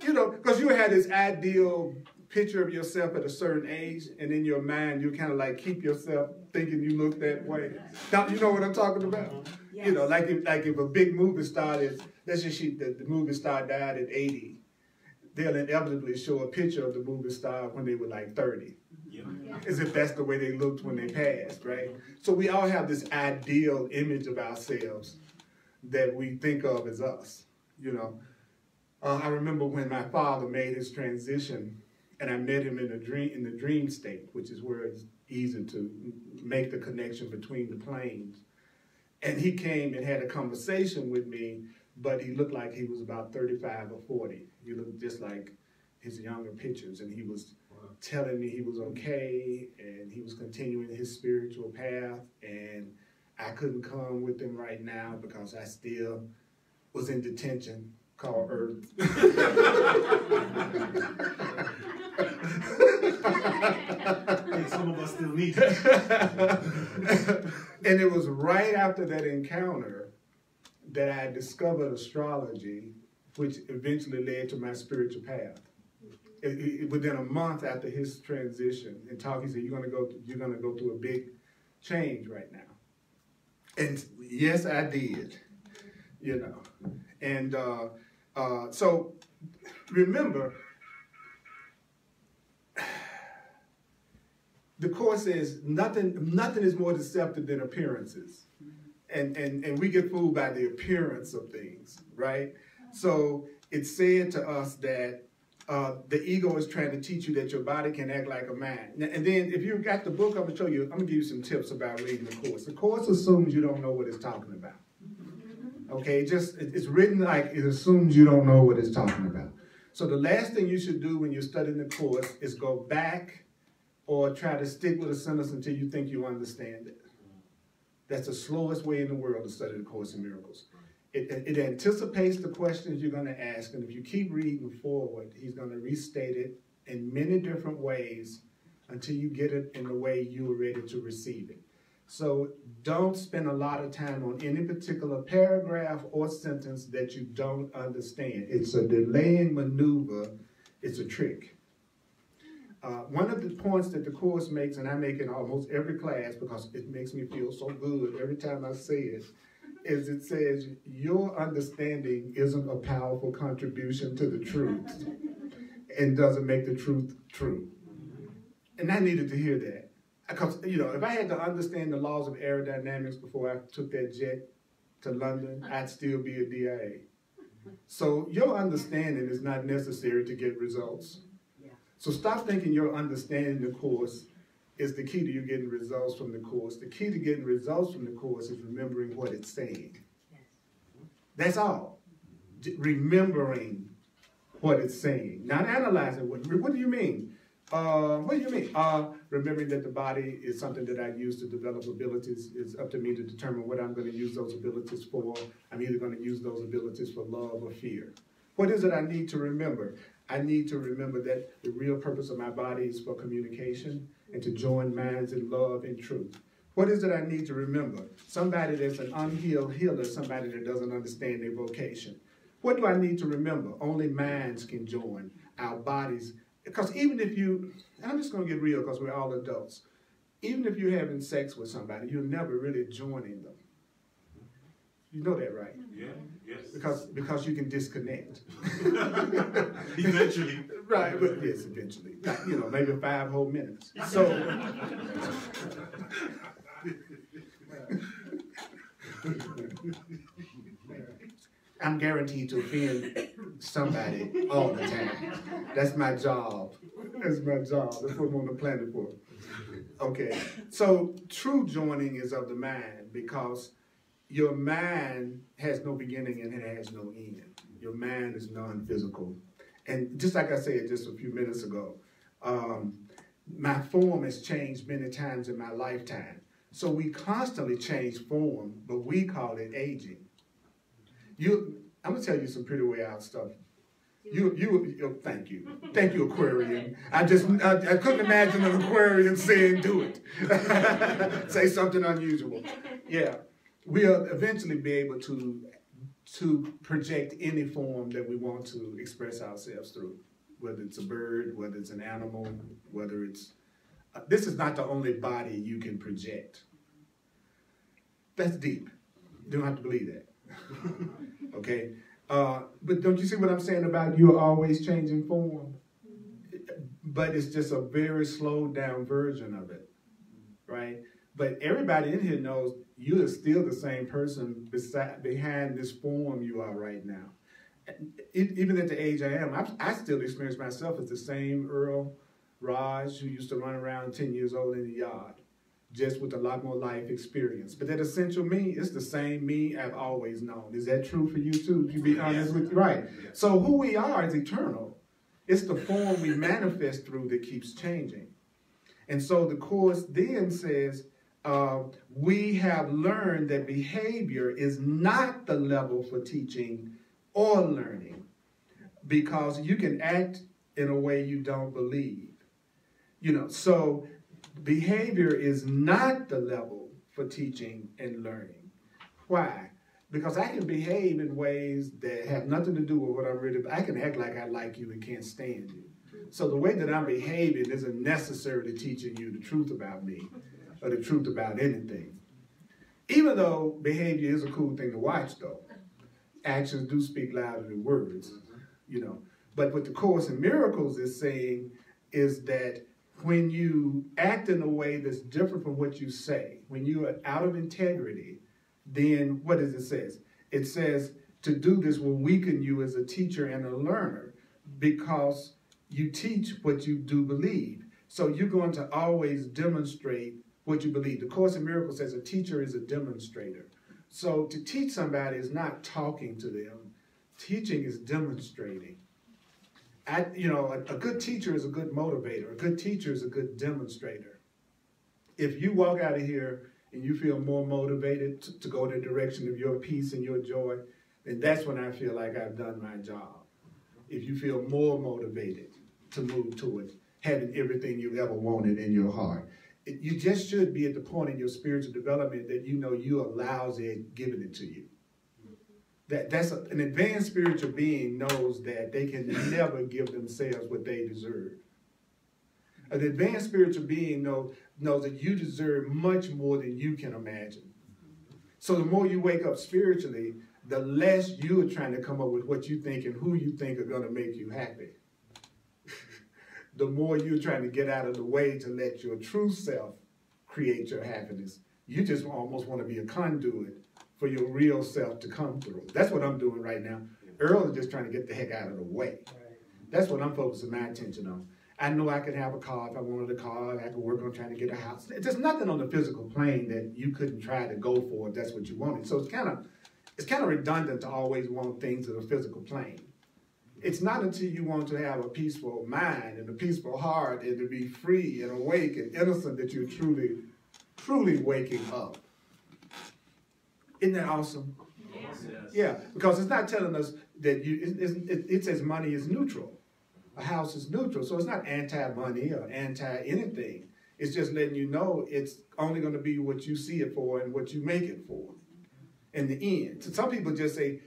You know, because you had this ideal picture of yourself at a certain age, and in your mind, you kind of like keep yourself thinking you look that way. Now, you know what I'm talking about? Yes. You know, like if a big movie star is, let's just shoot the movie star died at 80, they'll inevitably show a picture of the movie star when they were like 30. Yeah. As if that's the way they looked when they passed, right? So we all have this ideal image of ourselves that we think of as us, you know. I remember when my father made his transition, and I met him in the dream state, which is where it's easy to make the connection between the planes. And he came and had a conversation with me, but he looked like he was about 35 or 40. He looked just like his younger pictures, and he was telling me he was okay, and he was continuing his spiritual path, and I couldn't come with him right now because I still was in detention called Earth. Some of us still need it. And it was right after that encounter that I discovered astrology, which eventually led to my spiritual path. Within a month after his transition, and he said, "You're gonna go through a big change right now." And yes, I did. You know, and so remember, the Course says nothing is more deceptive than appearances. And we get fooled by the appearance of things, right? So it's said to us that the ego is trying to teach you that your body can act like a mind. And then if you've got the book, I'm going to give you some tips about reading the Course. The Course assumes you don't know what it's talking about. Okay, it's written like it assumes you don't know what it's talking about. So the last thing you should do when you're studying the Course is go back or try to stick with a sentence until you think you understand it. That's the slowest way in the world to study the Course in Miracles. It anticipates the questions you're going to ask, and if you keep reading forward, he's going to restate it in many different ways until you get it in the way you are ready to receive it. So don't spend a lot of time on any particular paragraph or sentence that you don't understand. It's a delaying maneuver. It's a trick. One of the points that the Course makes, and I make in almost every class because it makes me feel so good every time I say it, is it says your understanding isn't a powerful contribution to the truth and doesn't make the truth true. And I needed to hear that. Because, you know, if I had to understand the laws of aerodynamics before I took that jet to London, I'd still be a DIA. So your understanding is not necessary to get results. So stop thinking your understanding the Course is the key to you getting results from the Course. The key to getting results from the Course is remembering what it's saying. That's all. Remembering what it's saying. Not analyzing. What do you mean? What do you mean? Remembering that the body is something that I use to develop abilities. It's up to me to determine what I'm going to use those abilities for. I'm either going to use those abilities for love or fear. What is it I need to remember? I need to remember that the real purpose of my body is for communication and to join minds in love and truth. What is it I need to remember? Somebody that's an unhealed healer, somebody that doesn't understand their vocation. What do I need to remember? Only minds can join our bodies. Because even if you, and I'm just going to get real because we're all adults, even if you're having sex with somebody, you're never really joining them. You know that, right? Yeah, yes. Because you can disconnect. Eventually. Right, but yes, eventually. You know, maybe 5 whole minutes. So I'm guaranteed to offend somebody all the time. That's my job. That's my job. That's what I'm on the planet for. Okay, so true joining is of the mind because your mind has no beginning and it has no end. Your mind is non-physical. And just like I said just a few minutes ago, my form has changed many times in my lifetime. So we constantly change form, but we call it aging. I'm gonna tell you some pretty way out stuff. Thank you, Aquarian. I couldn't imagine an Aquarian saying do it. Say something unusual. Yeah, we'll eventually be able to project any form that we want to express ourselves through, whether it's a bird, whether it's an animal, whether it's. This is not the only body you can project. That's deep. You don't have to believe that. Okay? But don't you see what I'm saying about you're always changing form? But it's just a very slowed down version of it, right? But everybody in here knows you are still the same person behind this form you are right now. Even at the age I am, I still experience myself as the same Earl Raj who used to run around 10 years old in the yard, just with a lot more life experience. But that essential me is the same me I've always known. Is that true for you too? To be honest with you, right? So who we are is eternal. It's the form we manifest through that keeps changing. And so the Course then says, we have learned that behavior is not the level for teaching or learning, because you can act in a way you don't believe. You know, so behavior is not the level for teaching and learning. Why? Because I can behave in ways that have nothing to do with what I'm really. I can act like I like you and can't stand you. So the way that I'm behaving isn't necessarily teaching you the truth about me or the truth about anything. Even though behavior is a cool thing to watch, though. Actions do speak louder than words, you know. But what the Course in Miracles is saying is that when you act in a way that's different from what you say, when you are out of integrity, then what does it say? It says to do this will weaken you as a teacher and a learner, because you teach what you do believe. So you're going to always demonstrate what you believe. The Course in Miracles says a teacher is a demonstrator. So to teach somebody is not talking to them. Teaching is demonstrating. A good teacher is a good motivator. A good teacher is a good demonstrator. If you walk out of here and you feel more motivated to go in the direction of your peace and your joy, then that's when I feel like I've done my job. If you feel more motivated to move towards having everything you've ever wanted in your heart. You just should be at the point in your spiritual development that you know you are lousy at giving it to you. An advanced spiritual being knows that they can never give themselves what they deserve. An advanced spiritual being knows that you deserve much more than you can imagine. So the more you wake up spiritually, the less you are trying to come up with what you think and who you think are going to make you happy. The more you're trying to get out of the way to let your true self create your happiness. You just almost want to be a conduit for your real self to come through. That's what I'm doing right now. Earl is just trying to get the heck out of the way. That's what I'm focusing my attention on. I know I could have a car if I wanted a car. I could work on trying to get a house. There's nothing on the physical plane that you couldn't try to go for if that's what you wanted. So it's kind of redundant to always want things in a physical plane. It's not until you want to have a peaceful mind and a peaceful heart and to be free and awake and innocent that you're truly, truly waking up. Isn't that awesome? Yes. Yeah, because it's not telling us that it says money is neutral. A house is neutral, so it's not anti-money or anti-anything. It's just letting you know it's only going to be what you see it for and what you make it for in the end. So some people just say,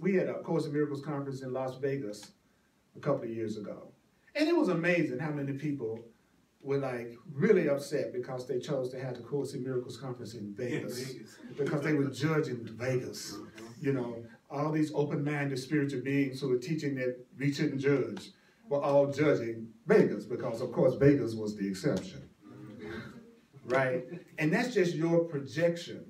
we had a Course in Miracles conference in Las Vegas a couple of years ago. And it was amazing how many people were like really upset because they chose to have the Course in Miracles conference in Vegas. Because they were judging Vegas. You know, all these open-minded spiritual beings who were teaching that we shouldn't judge were all judging Vegas because, of course, Vegas was the exception. Right? And that's just your projection.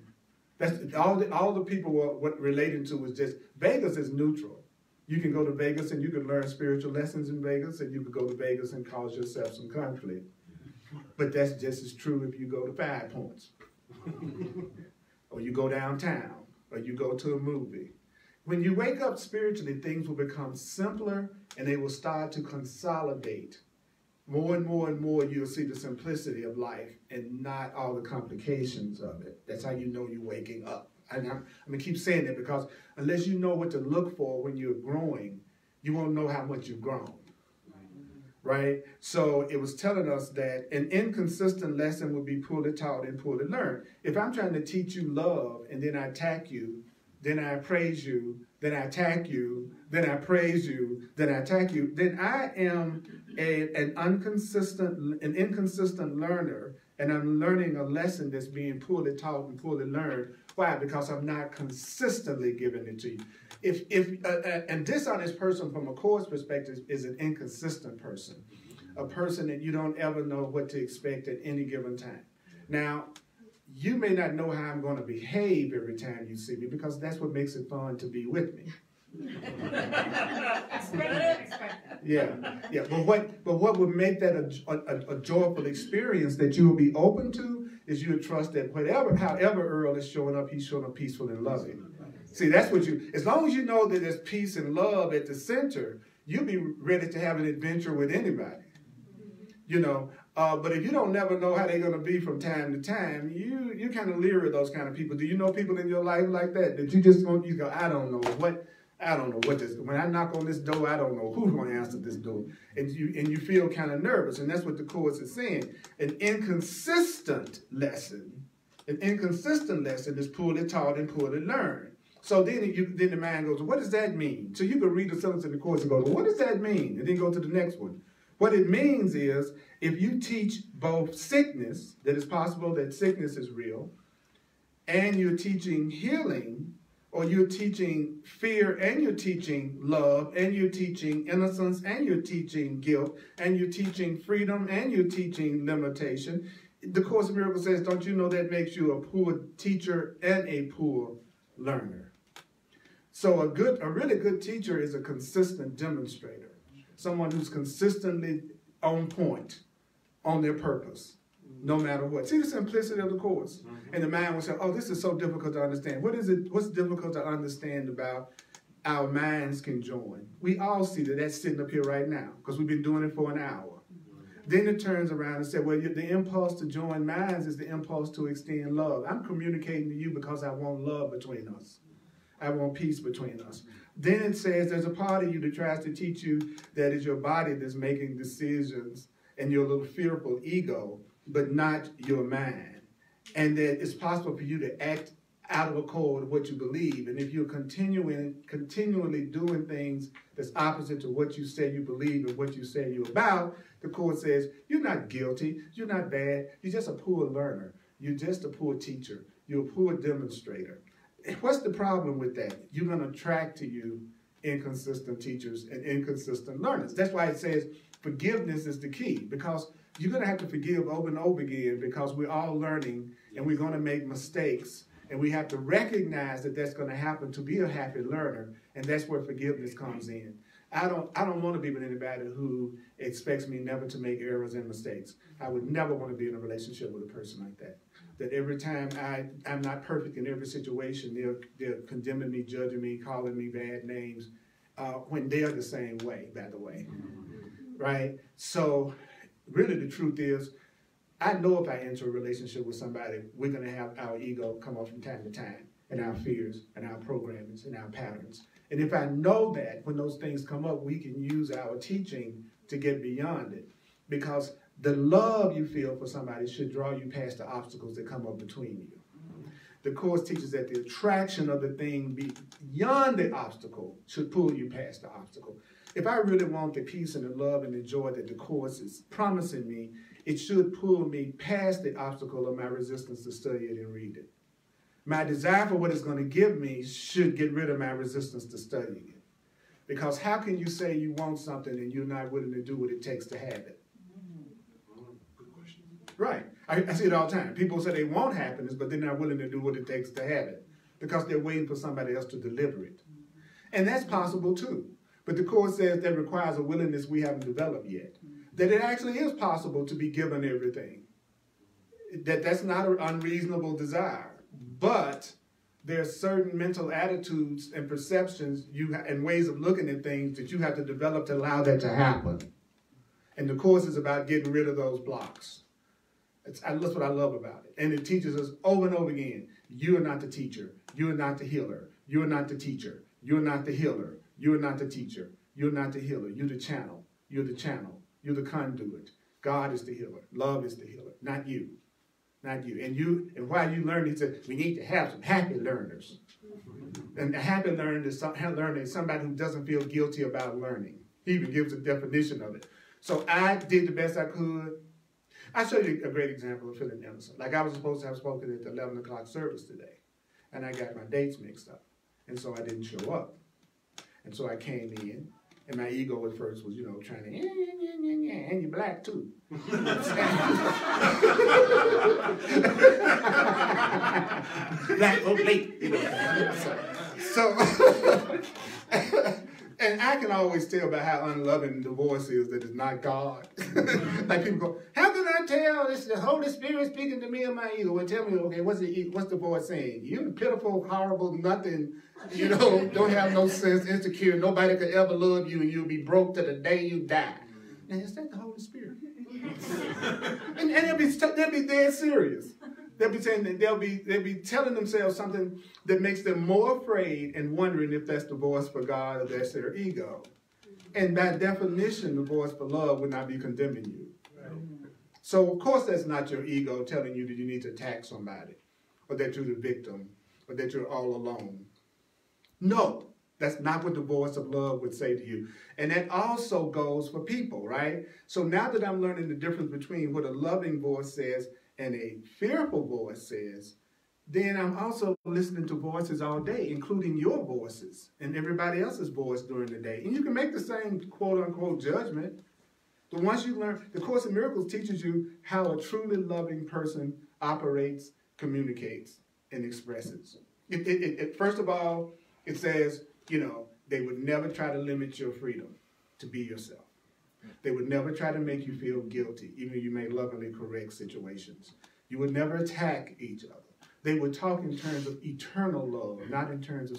That's all the people were relating to was just, Vegas is neutral. You can go to Vegas and you can learn spiritual lessons in Vegas, and you can go to Vegas and cause yourself some conflict. But that's just as true if you go to 5 Points. Or you go downtown, or you go to a movie. When you wake up spiritually, things will become simpler and they will start to consolidate. More and more and more, you'll see the simplicity of life and not all the complications of it. That's how you know you're waking up. And I'm going to keep saying that because unless you know what to look for when you're growing, you won't know how much you've grown. Right? So it was telling us that an inconsistent lesson would be poorly taught and poorly learned. If I'm trying to teach you love and then I attack you, then I praise you, then I attack you, then I praise you, then I attack you, then I am an inconsistent learner, and I'm learning a lesson that's being poorly taught and poorly learned. Why? Because I'm not consistently giving it to you. A dishonest person from a Course perspective is an inconsistent person, a person that you don't ever know what to expect at any given time. Now, you may not know how I'm going to behave every time you see me because that's what makes it fun to be with me. Yeah. But what would make that a joyful experience that you will be open to is you would trust that however Earl is showing up, he's showing up peaceful and loving. See, that's what as long as you know that there's peace and love at the center, you'll be ready to have an adventure with anybody. You know, but if you don't never know how they're going to be from time to time, you kind of leery of those kind of people. Do you know people in your life like that? That you just go, I don't know what this, when I knock on this door, I don't know who's going to answer this door. And you feel kind of nervous. And that's what the Course is saying. An inconsistent lesson is poorly taught and poorly learned. So then the mind goes, what does that mean? So you can read the sentence in the Course and go, well, what does that mean? And then go to the next one. What it means is, if you teach both sickness, that it's possible that sickness is real, and you're teaching healing, or you're teaching fear, and you're teaching love, and you're teaching innocence, and you're teaching guilt, and you're teaching freedom, and you're teaching limitation, the Course in Miracles says, don't you know that makes you a poor teacher and a poor learner? So a really good teacher is a consistent demonstrator. Someone who's consistently on point, on their purpose, no matter what. See the simplicity of the Course. And the mind will say, oh, this is so difficult to understand. What's difficult to understand about our minds can join? We all see that that's sitting up here right now because we've been doing it for an hour. Then it turns around and says, well, the impulse to join minds is the impulse to extend love. I'm communicating to you because I want love between us. I want peace between us. Then it says there's a part of you that tries to teach you that it's your body that's making decisions and your little fearful ego, but not your mind. And that it's possible for you to act out of accord with what you believe. And if you're continually doing things that's opposite to what you say you believe and what you say you're about, the Course says you're not guilty, you're not bad, you're just a poor learner. You're just a poor teacher. You're a poor demonstrator. What's the problem with that? You're going to attract to you inconsistent teachers and inconsistent learners. That's why it says forgiveness is the key, because you're going to have to forgive over and over again because we're all learning and we're going to make mistakes, and we have to recognize that that's going to happen to be a happy learner, and that's where forgiveness comes in. I don't want to be with anybody who expects me never to make errors and mistakes. I would never want to be in a relationship with a person like that. That every time I'm not perfect in every situation, they're condemning me, judging me, calling me bad names, when they're the same way, by the way. Right? So really the truth is, I know if I enter a relationship with somebody, we're going to have our ego come up from time to time, and our fears, and our programmings, and our patterns. And if I know that, when those things come up, we can use our teaching to get beyond it. Because the love you feel for somebody should draw you past the obstacles that come up between you. The Course teaches that the attraction of the thing beyond the obstacle should pull you past the obstacle. If I really want the peace and the love and the joy that the Course is promising me, it should pull me past the obstacle of my resistance to study it and read it. My desire for what it's going to give me should get rid of my resistance to studying it. Because how can you say you want something and you're not willing to do what it takes to have it? Good question. Right. I see it all the time. People say they want happiness, but they're not willing to do what it takes to have it because they're waiting for somebody else to deliver it. And that's possible too. But the Course says that requires a willingness we haven't developed yet. That it actually is possible to be given everything. That's not an unreasonable desire. But there are certain mental attitudes and perceptions and ways of looking at things that you have to develop to allow that to happen. And the Course is about getting rid of those blocks. That's what I love about it. And it teaches us over and over again, you are not the teacher. You are not the healer. You are not the teacher. You are not the healer. You are not the teacher. You're not the healer. You're the channel. You're the channel. You're the conduit. God is the healer. Love is the healer, not you. Not you. And while you learn, he said, we need to have some happy learners. And a happy learner is somebody who doesn't feel guilty about learning. He even gives a definition of it. So I did the best I could. I'll show you a great example of feeling innocent. Like I was supposed to have spoken at the 11 o'clock service today. And I got my dates mixed up. And so I didn't show up. And so I came in. And my ego at first was, trying to, and you're black too. Black folk late. So and I can always tell by how unloving the voice is that it's not God. Like people go, how can I tell it's the Holy Spirit speaking to me in my ego? And tell me, okay, what's the voice saying? You're pitiful, horrible, nothing. Don't have no sense, insecure. Nobody could ever love you, and you'll be broke to the day you die. And is that the Holy Spirit? and they'll be dead serious. They'll be saying that they'll be telling themselves something that makes them more afraid and wondering if that's the voice for God or that's their ego. And by definition, the voice for love would not be condemning you. So of course that's not your ego telling you that you need to attack somebody, or that you're the victim, or that you're all alone. No, that's not what the voice of love would say to you. And that also goes for people, right? So now that I'm learning the difference between what a loving voice says and a fearful voice says, then I'm also listening to voices all day, including your voices and everybody else's voice during the day. And you can make the same quote-unquote judgment. But once you learn, the Course in Miracles teaches you how a truly loving person operates, communicates, and expresses. First of all, it says, they would never try to limit your freedom to be yourself. They would never try to make you feel guilty, even though you may lovingly correct situations. You would never attack each other. They would talk in terms of eternal love, not in terms of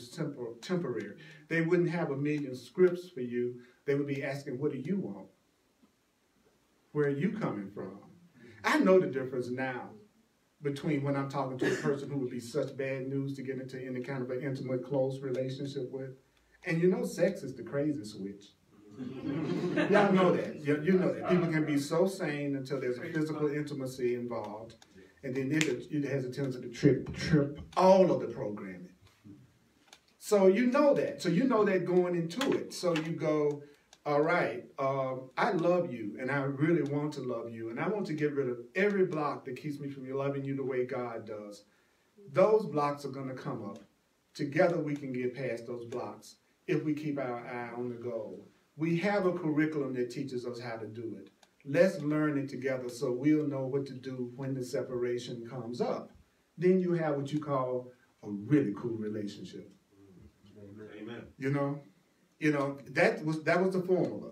temporary. They wouldn't have a million scripts for you. They would be asking, what do you want? Where are you coming from? I know the difference now between when I'm talking to a person who would be such bad news to get into any kind of an intimate, close relationship with. And sex is the crazy switch. Y'all know that. You know that. People can be so sane until there's a physical intimacy involved. And then it has a tendency to trip all of the programming. So you know that. So you know that going into it. So you go, all right, I love you, and I really want to love you, and I want to get rid of every block that keeps me from loving you the way God does. Those blocks are going to come up. Together we can get past those blocks if we keep our eye on the goal. We have a curriculum that teaches us how to do it. Let's learn it together so we'll know what to do when the separation comes up. Then you have what you call a really cool relationship. Amen. That was the formula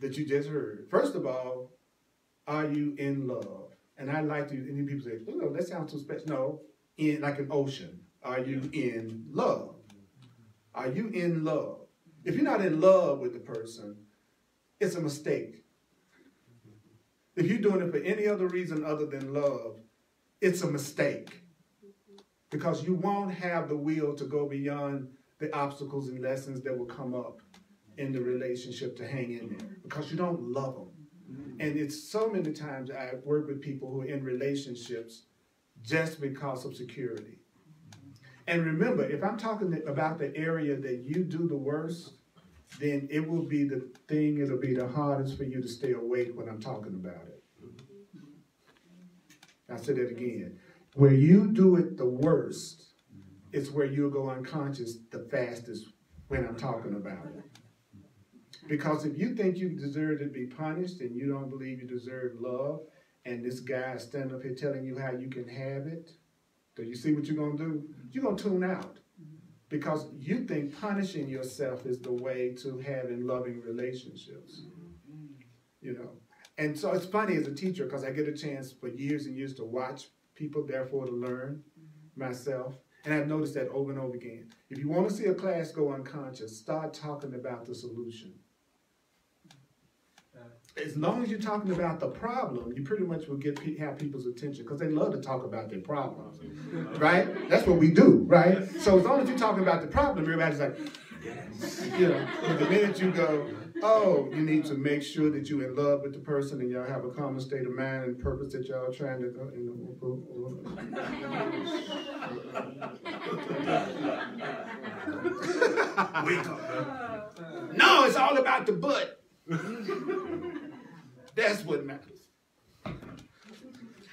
that you just heard. First of all, are you in love? And I like to, and people say, that sounds too special. No, like an ocean. Are you in love? Are you in love? If you're not in love with the person, it's a mistake. If you're doing it for any other reason other than love, it's a mistake. Because you won't have the will to go beyond the obstacles and lessons that will come up in the relationship to hang in there. Because you don't love them. And it's so many times I work with people who are in relationships just because of security. And remember, if I'm talking about the area that you do the worst, then it will be the thing, it'll be the hardest for you to stay awake when I'm talking about it. I'll say that again. Where you do it the worst, it's where you'll go unconscious the fastest when I'm talking about it. Because if you think you deserve to be punished and you don't believe you deserve love, and this guy is standing up here telling you how you can have it, do you see what you're going to do? You're going to tune out. Because you think punishing yourself is the way to having loving relationships. You know. And so it's funny as a teacher, because I get a chance for years and years to watch people, therefore to learn myself. And I've noticed that over and over again. If you want to see a class go unconscious, start talking about the solution. As long as you're talking about the problem, you pretty much will have people's attention, because they love to talk about their problems, right? That's what we do, right? So as long as you're talking about the problem, everybody's like, you know, but the minute you go, oh, you need to make sure that you're in love with the person and y'all have a common state of mind and purpose that y'all are trying to go. Wake up. No, it's all about the butt. That's what matters.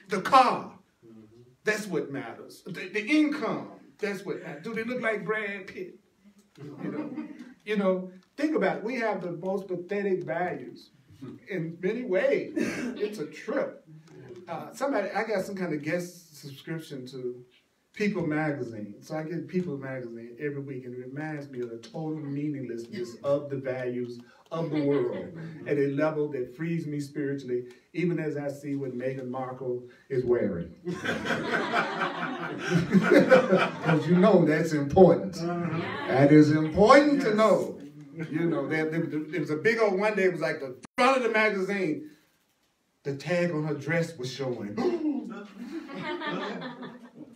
The car, that's what matters. The income, that's what matters. Do they look like Brad Pitt? You know, think about it. We have the most pathetic values in many ways. It's a trip. I got some kind of guest subscription to People magazine. So I get People magazine every week, and it reminds me of the total meaninglessness of the values of the world at a level that frees me spiritually, even as I see what Meghan Markle is wearing. Because you know that's important. That is important to know. You know, there was a big old one day, it was like the front of the magazine, the tag on her dress was showing.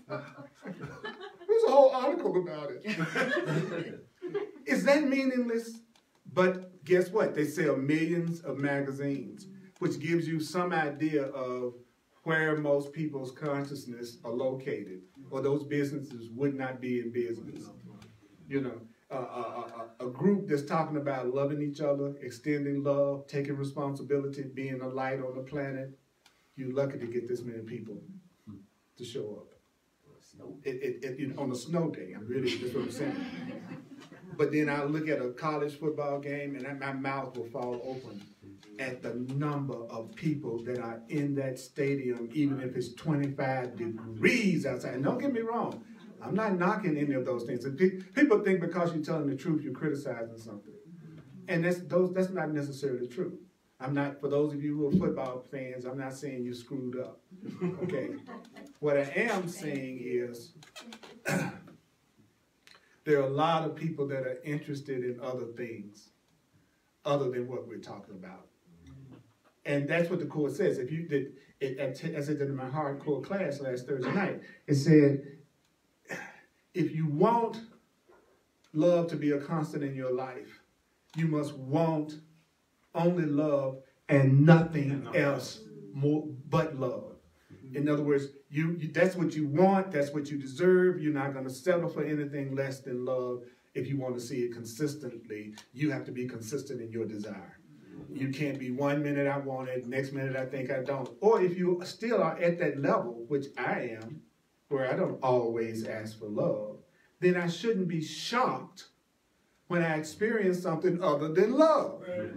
There's a whole article about it. Is that meaningless? But guess what? They sell millions of magazines, which gives you some idea of where most people's consciousness are located, or those businesses would not be in business. You know, a group that's talking about loving each other, extending love, taking responsibility, being a light on the planet. You're lucky to get this many people to show up. On a snow day, that's what I'm saying. But then I look at a college football game and my mouth will fall open at the number of people that are in that stadium, even if it's 25 degrees outside. And don't get me wrong, I'm not knocking any of those things. People think because you're telling the truth, you're criticizing something. And that's not necessarily true. I'm not, for those of you who are football fans, I'm not saying you screwed up, okay? What I am saying is there are a lot of people that are interested in other things other than what we're talking about. And that's what the Course says. If you did, I said that in my hardcore class last Thursday night, it said, if you want love to be a constant in your life, you must want only love and nothing else more but love. In other words, that's what you want, that's what you deserve. You're not going to settle for anything less than love. If you want to see it consistently, you have to be consistent in your desire. You can't be 1 minute I want it, next minute I think I don't. Or if you still are at that level, which I am, where I don't always ask for love, then I shouldn't be shocked when I experience something other than love. Right.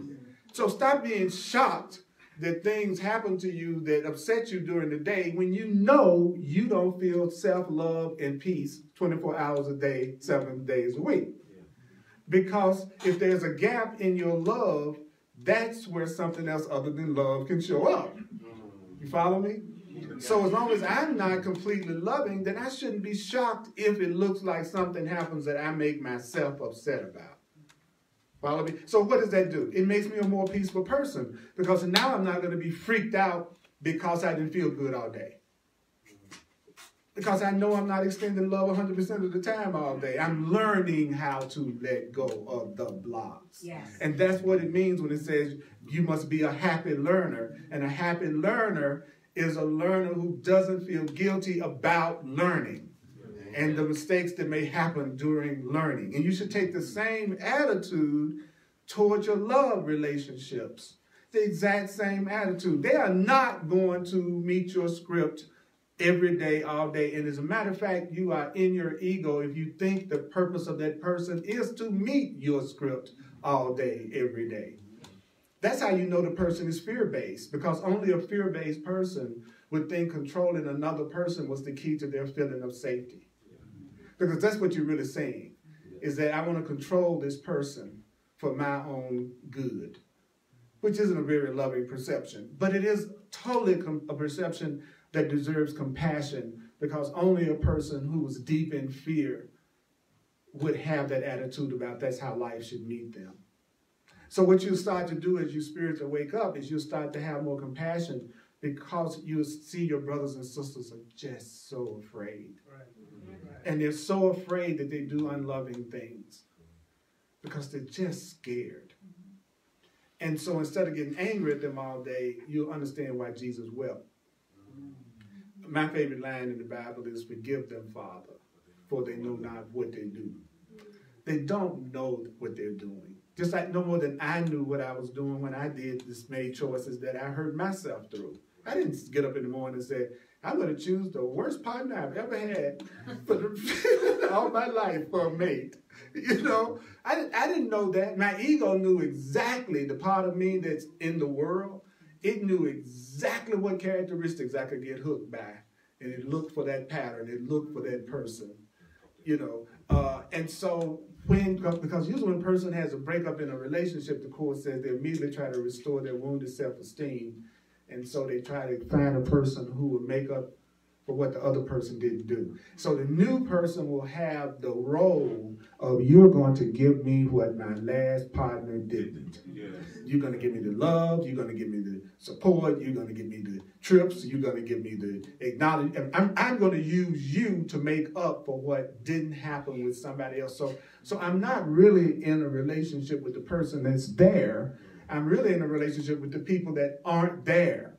So stop being shocked that things happen to you that upset you during the day when you know you don't feel self-love and peace 24 hours a day, 7 days a week. Yeah. Because if there's a gap in your love, that's where something else other than love can show up. You follow me? So as long as I'm not completely loving, then I shouldn't be shocked if it looks like something happens that I make myself upset about. Follow me? So what does that do? It makes me a more peaceful person, because now I'm not going to be freaked out because I didn't feel good all day. Because I know I'm not extending love 100% of the time all day. I'm learning how to let go of the blocks. Yes. And that's what it means when it says you must be a happy learner. And a happy learner is a learner who doesn't feel guilty about learning and the mistakes that may happen during learning. And you should take the same attitude towards your love relationships. The exact same attitude. They are not going to meet your script every day, all day. And as a matter of fact, you are in your ego if you think the purpose of that person is to meet your script all day, every day. That's how you know the person is fear-based, because only a fear-based person would think controlling another person was the key to their feeling of safety. Because that's what you're really saying, is that I want to control this person for my own good, which isn't a very loving perception. But it is totally a perception that deserves compassion, because only a person who is deep in fear would have that attitude about that's how life should meet them. So what you start to do as you spiritually wake up is you start to have more compassion, because you see your brothers and sisters are just so afraid. And they're so afraid that they do unloving things because they're just scared. And so instead of getting angry at them all day, you'll understand why Jesus wept. My favorite line in the Bible is, "Forgive them, Father, for they know not what they do." They don't know what they're doing. Just like no more than I knew what I was doing when I made choices that I hurt myself through. I didn't get up in the morning and say, I'm going to choose the worst partner I've ever had for all my life for a mate. You know, I didn't know that. My ego knew exactly the part of me that's in the world. It knew exactly what characteristics I could get hooked by. And it looked for that pattern. It looked for that person. You know, and so because usually when a person has a breakup in a relationship, the Course says they immediately try to restore their wounded self-esteem. And so they try to find a person who will make up for what the other person didn't do. So the new person will have the role of, you're going to give me what my last partner didn't. Yes. You're going to give me the love, you're going to give me the support, you're going to give me the trips, you're going to give me the acknowledgement. I'm going to use you to make up for what didn't happen with somebody else. So I'm not really in a relationship with the person that's there. I'm really in a relationship with the people that aren't there,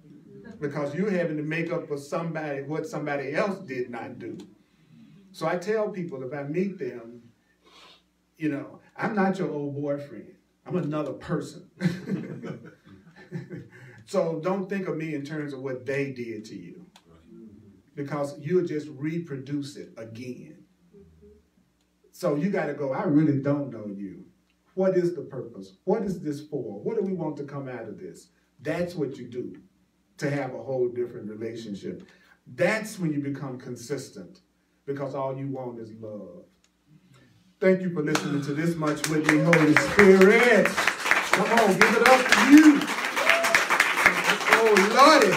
because you're having to make up for somebody what somebody else did not do. So I tell people, if I meet them, you know, I'm not your old boyfriend. I'm another person. So don't think of me in terms of what they did to you, because you'll just reproduce it again. So you got to go, I really don't know you. What is the purpose? What is this for? What do we want to come out of this? That's what you do to have a whole different relationship. That's when you become consistent, because all you want is love. Thank you for listening to this much with me, Holy Spirit. Come on, give it up to you. Oh, Lordy.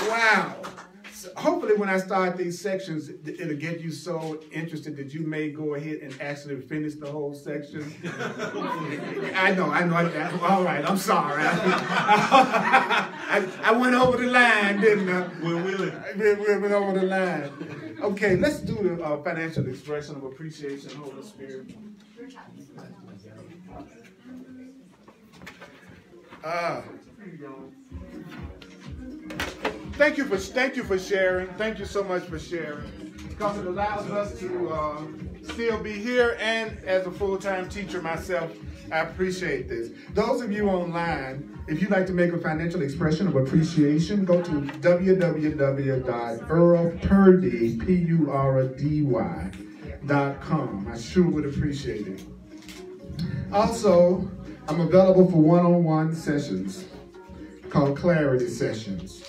Wow. Hopefully when I start these sections, it'll get you so interested that you may go ahead and actually finish the whole section. I know. All right, I'm sorry. I went over the line, didn't I? We're willing. We went over the line. Okay, let's do the financial expression of appreciation, Holy Spirit. Thank you for sharing. Thank you so much for sharing, because it allows us to still be here, and as a full-time teacher myself, I appreciate this. Those of you online, if you'd like to make a financial expression of appreciation, go to www.earlpurdy.com. I sure would appreciate it. Also, I'm available for one-on-one sessions called Clarity Sessions.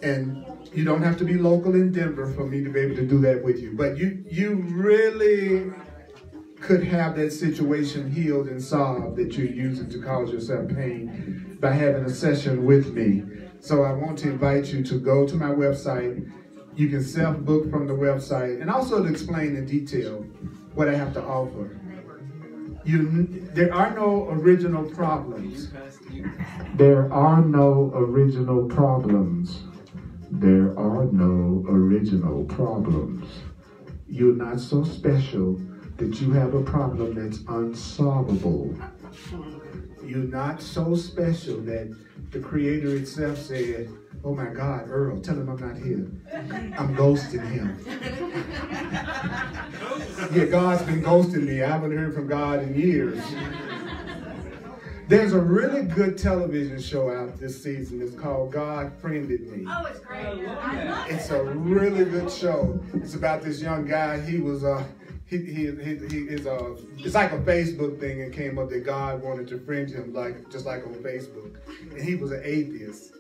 And you don't have to be local in Denver for me to be able to do that with you. But you really could have that situation healed and solved that you're using to cause yourself pain by having a session with me. So I want to invite you to go to my website. You can self-book from the website, and also to explain in detail what I have to offer. There are no original problems. There are no original problems. There are no original problems. You're not so special that you have a problem that's unsolvable. You're not so special that the Creator itself said, oh my God, Earl, tell him I'm not here. I'm ghosting him. Yeah, God's been ghosting me. I haven't heard from God in years. There's a really good television show out this season. It's called God Friended Me. Oh, it's great. I love I that. love it. It's a really good show. It's about this young guy. He was it's like a Facebook thing, and came up that God wanted to friend him, just like on Facebook. And he was an atheist,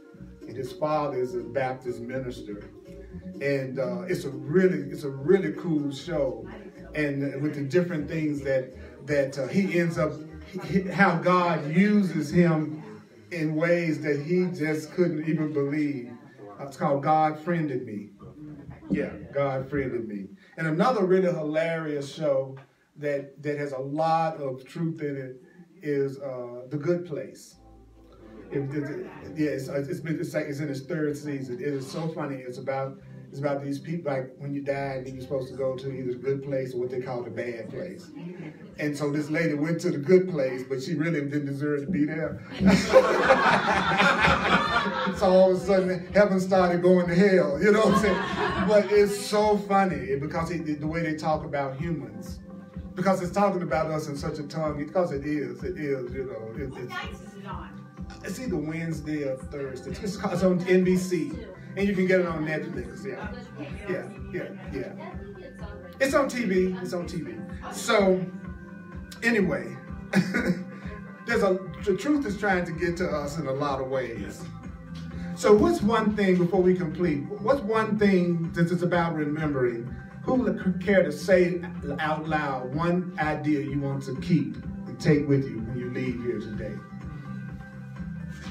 and his father is a Baptist minister. And it's a really cool show, and with the different things that he ends up, how God uses him in ways that he just couldn't even believe. It's called God Friended Me. Yeah, God Friended Me. And another really hilarious show that has a lot of truth in it is The Good Place. It's in its third season. It is so funny. It's about these people, like when you die and you're supposed to go to either the good place or what they call the bad place. And so this lady went to the good place, but she really didn't deserve to be there. So all of a sudden, heaven started going to hell. You know what I'm saying? But it's so funny because the way they talk about humans. Because it's talking about us in such a tongue. Because it is, you know. What nights is it on? It's either Wednesday or Thursday. It's on NBC. And you can get it on Netflix. Yeah. It's on TV. It's on TV. So, anyway, the truth is trying to get to us in a lot of ways. So what's one thing, before we complete, what's one thing, since it's about remembering, who would care to say out loud one idea you want to keep and take with you when you leave here today?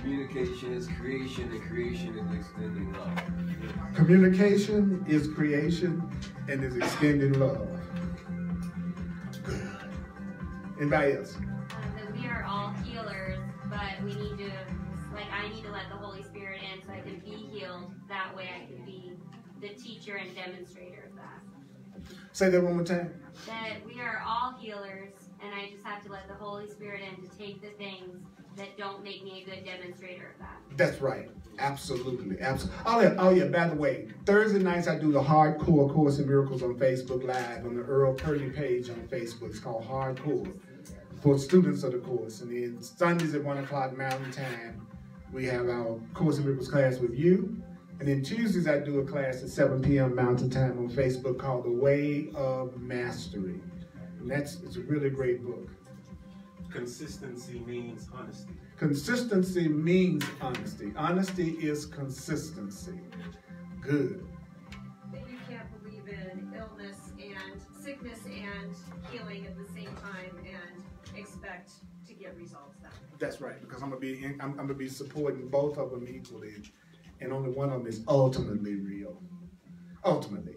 Communication is creation, and creation is extending love. Communication is creation and is extending love. Good. Anybody else? That we are all healers, but we need to, I need to let the Holy Spirit in so I can be healed. That way I can be the teacher and demonstrator of that. Say that one more time. That we are all healers, and I just have to let the Holy Spirit in to take the things that don't make me a good demonstrator of that. That's right. Absolutely. Absolutely. Oh yeah, by the way, Thursday nights I do the Hardcore Course in Miracles on Facebook Live on the Earl Purdy page on Facebook. It's called Hardcore for students of the course. And then Sundays at 1 o'clock Mountain Time, we have our Course in Miracles class with you. And then Tuesdays I do a class at 7 p.m. Mountain Time on Facebook called The Way of Mastery. And it's a really great book. Consistency means honesty. Consistency means honesty. Honesty is consistency. Good. That you can't believe in illness and sickness and healing at the same time and expect to get results that way. That's right, because I'm gonna be supporting both of them equally, and only one of them is ultimately real. Ultimately.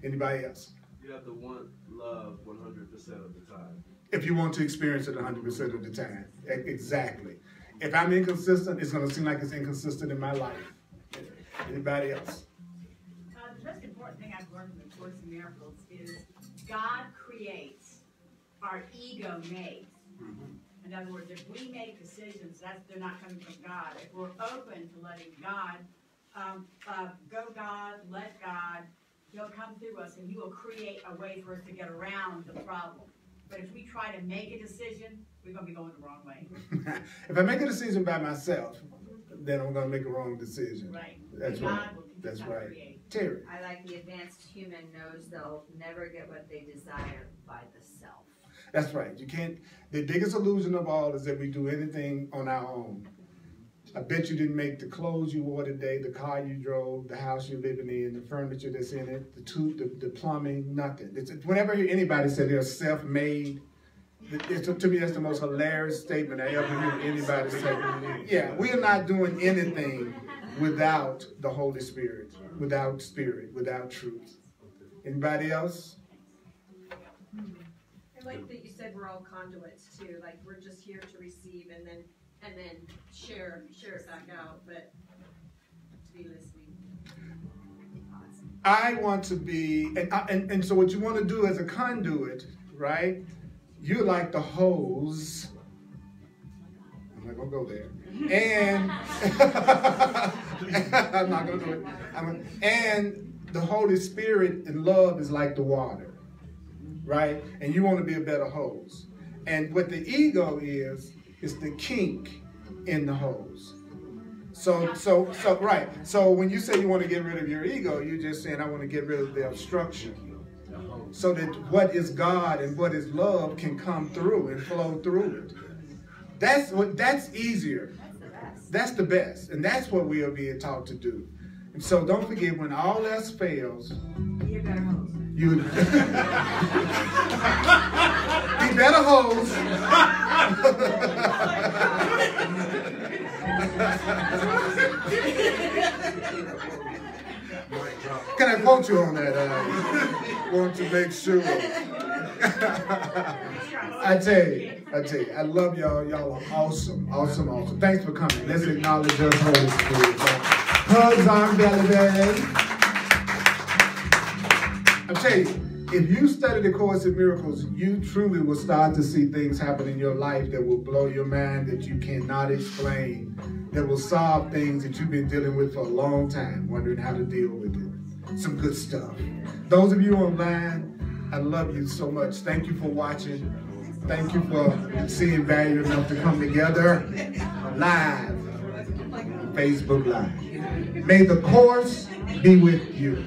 Anybody else? You have to want love 100% of the time. If you want to experience it 100% of the time. Exactly. If I'm inconsistent, it's going to seem like it's inconsistent in my life. Anybody else? The most important thing I've learned from the Course in Miracles is God creates, our ego makes. In other words, if we make decisions, they're not coming from God. If we're open to letting God, go God, let God, He'll come through us and He will create a way for us to get around the problem. But if we try to make a decision, we're going to be going the wrong way. If I make a decision by myself, then I'm going to make a wrong decision. Right. That's God right. will teach us That's how to right. create. Terry. I like the advanced human knows they'll never get what they desire by the self. That's right. You can't. The biggest illusion of all is that we do anything on our own. I bet you didn't make the clothes you wore today, the car you drove, the house you're living in, the furniture that's in it, the plumbing, nothing. Whenever anybody said they're self-made, to me that's the most hilarious statement I ever heard anybody say. Yeah, we are not doing anything without the Holy Spirit, without truth. Anybody else? I like that you said we're all conduits too. Like we're just here to receive and then share it back out, but to be listening. I want to be, and so what you want to do as a conduit, right? You're like the hose. I'm not gonna go there. And I'm not gonna do it. And the Holy Spirit and love is like the water, right? And you want to be a better hose. And what the ego is It's the kink in the hose. So right. So when you say you want to get rid of your ego, you're just saying, I want to get rid of the obstruction. So that what is God and what is love can come through and flow through it. That's easier. That's the best. And that's what we are being taught to do. And so don't forget, when all else fails, You better hose. you be better hoes. Can I quote you on that? I want to make sure. I tell you, I love y'all. Y'all are awesome, awesome, awesome. Thanks for coming. Let's acknowledge us, Holy Spirit. Hugs on belly band. I tell you, if you study the Course in Miracles, you truly will start to see things happen in your life that will blow your mind, that you cannot explain, that will solve things that you've been dealing with for a long time, wondering how to deal with it. Some good stuff. Those of you online, I love you so much. Thank you for watching. Thank you for seeing value enough to come together live, Facebook Live. May the Course be with you.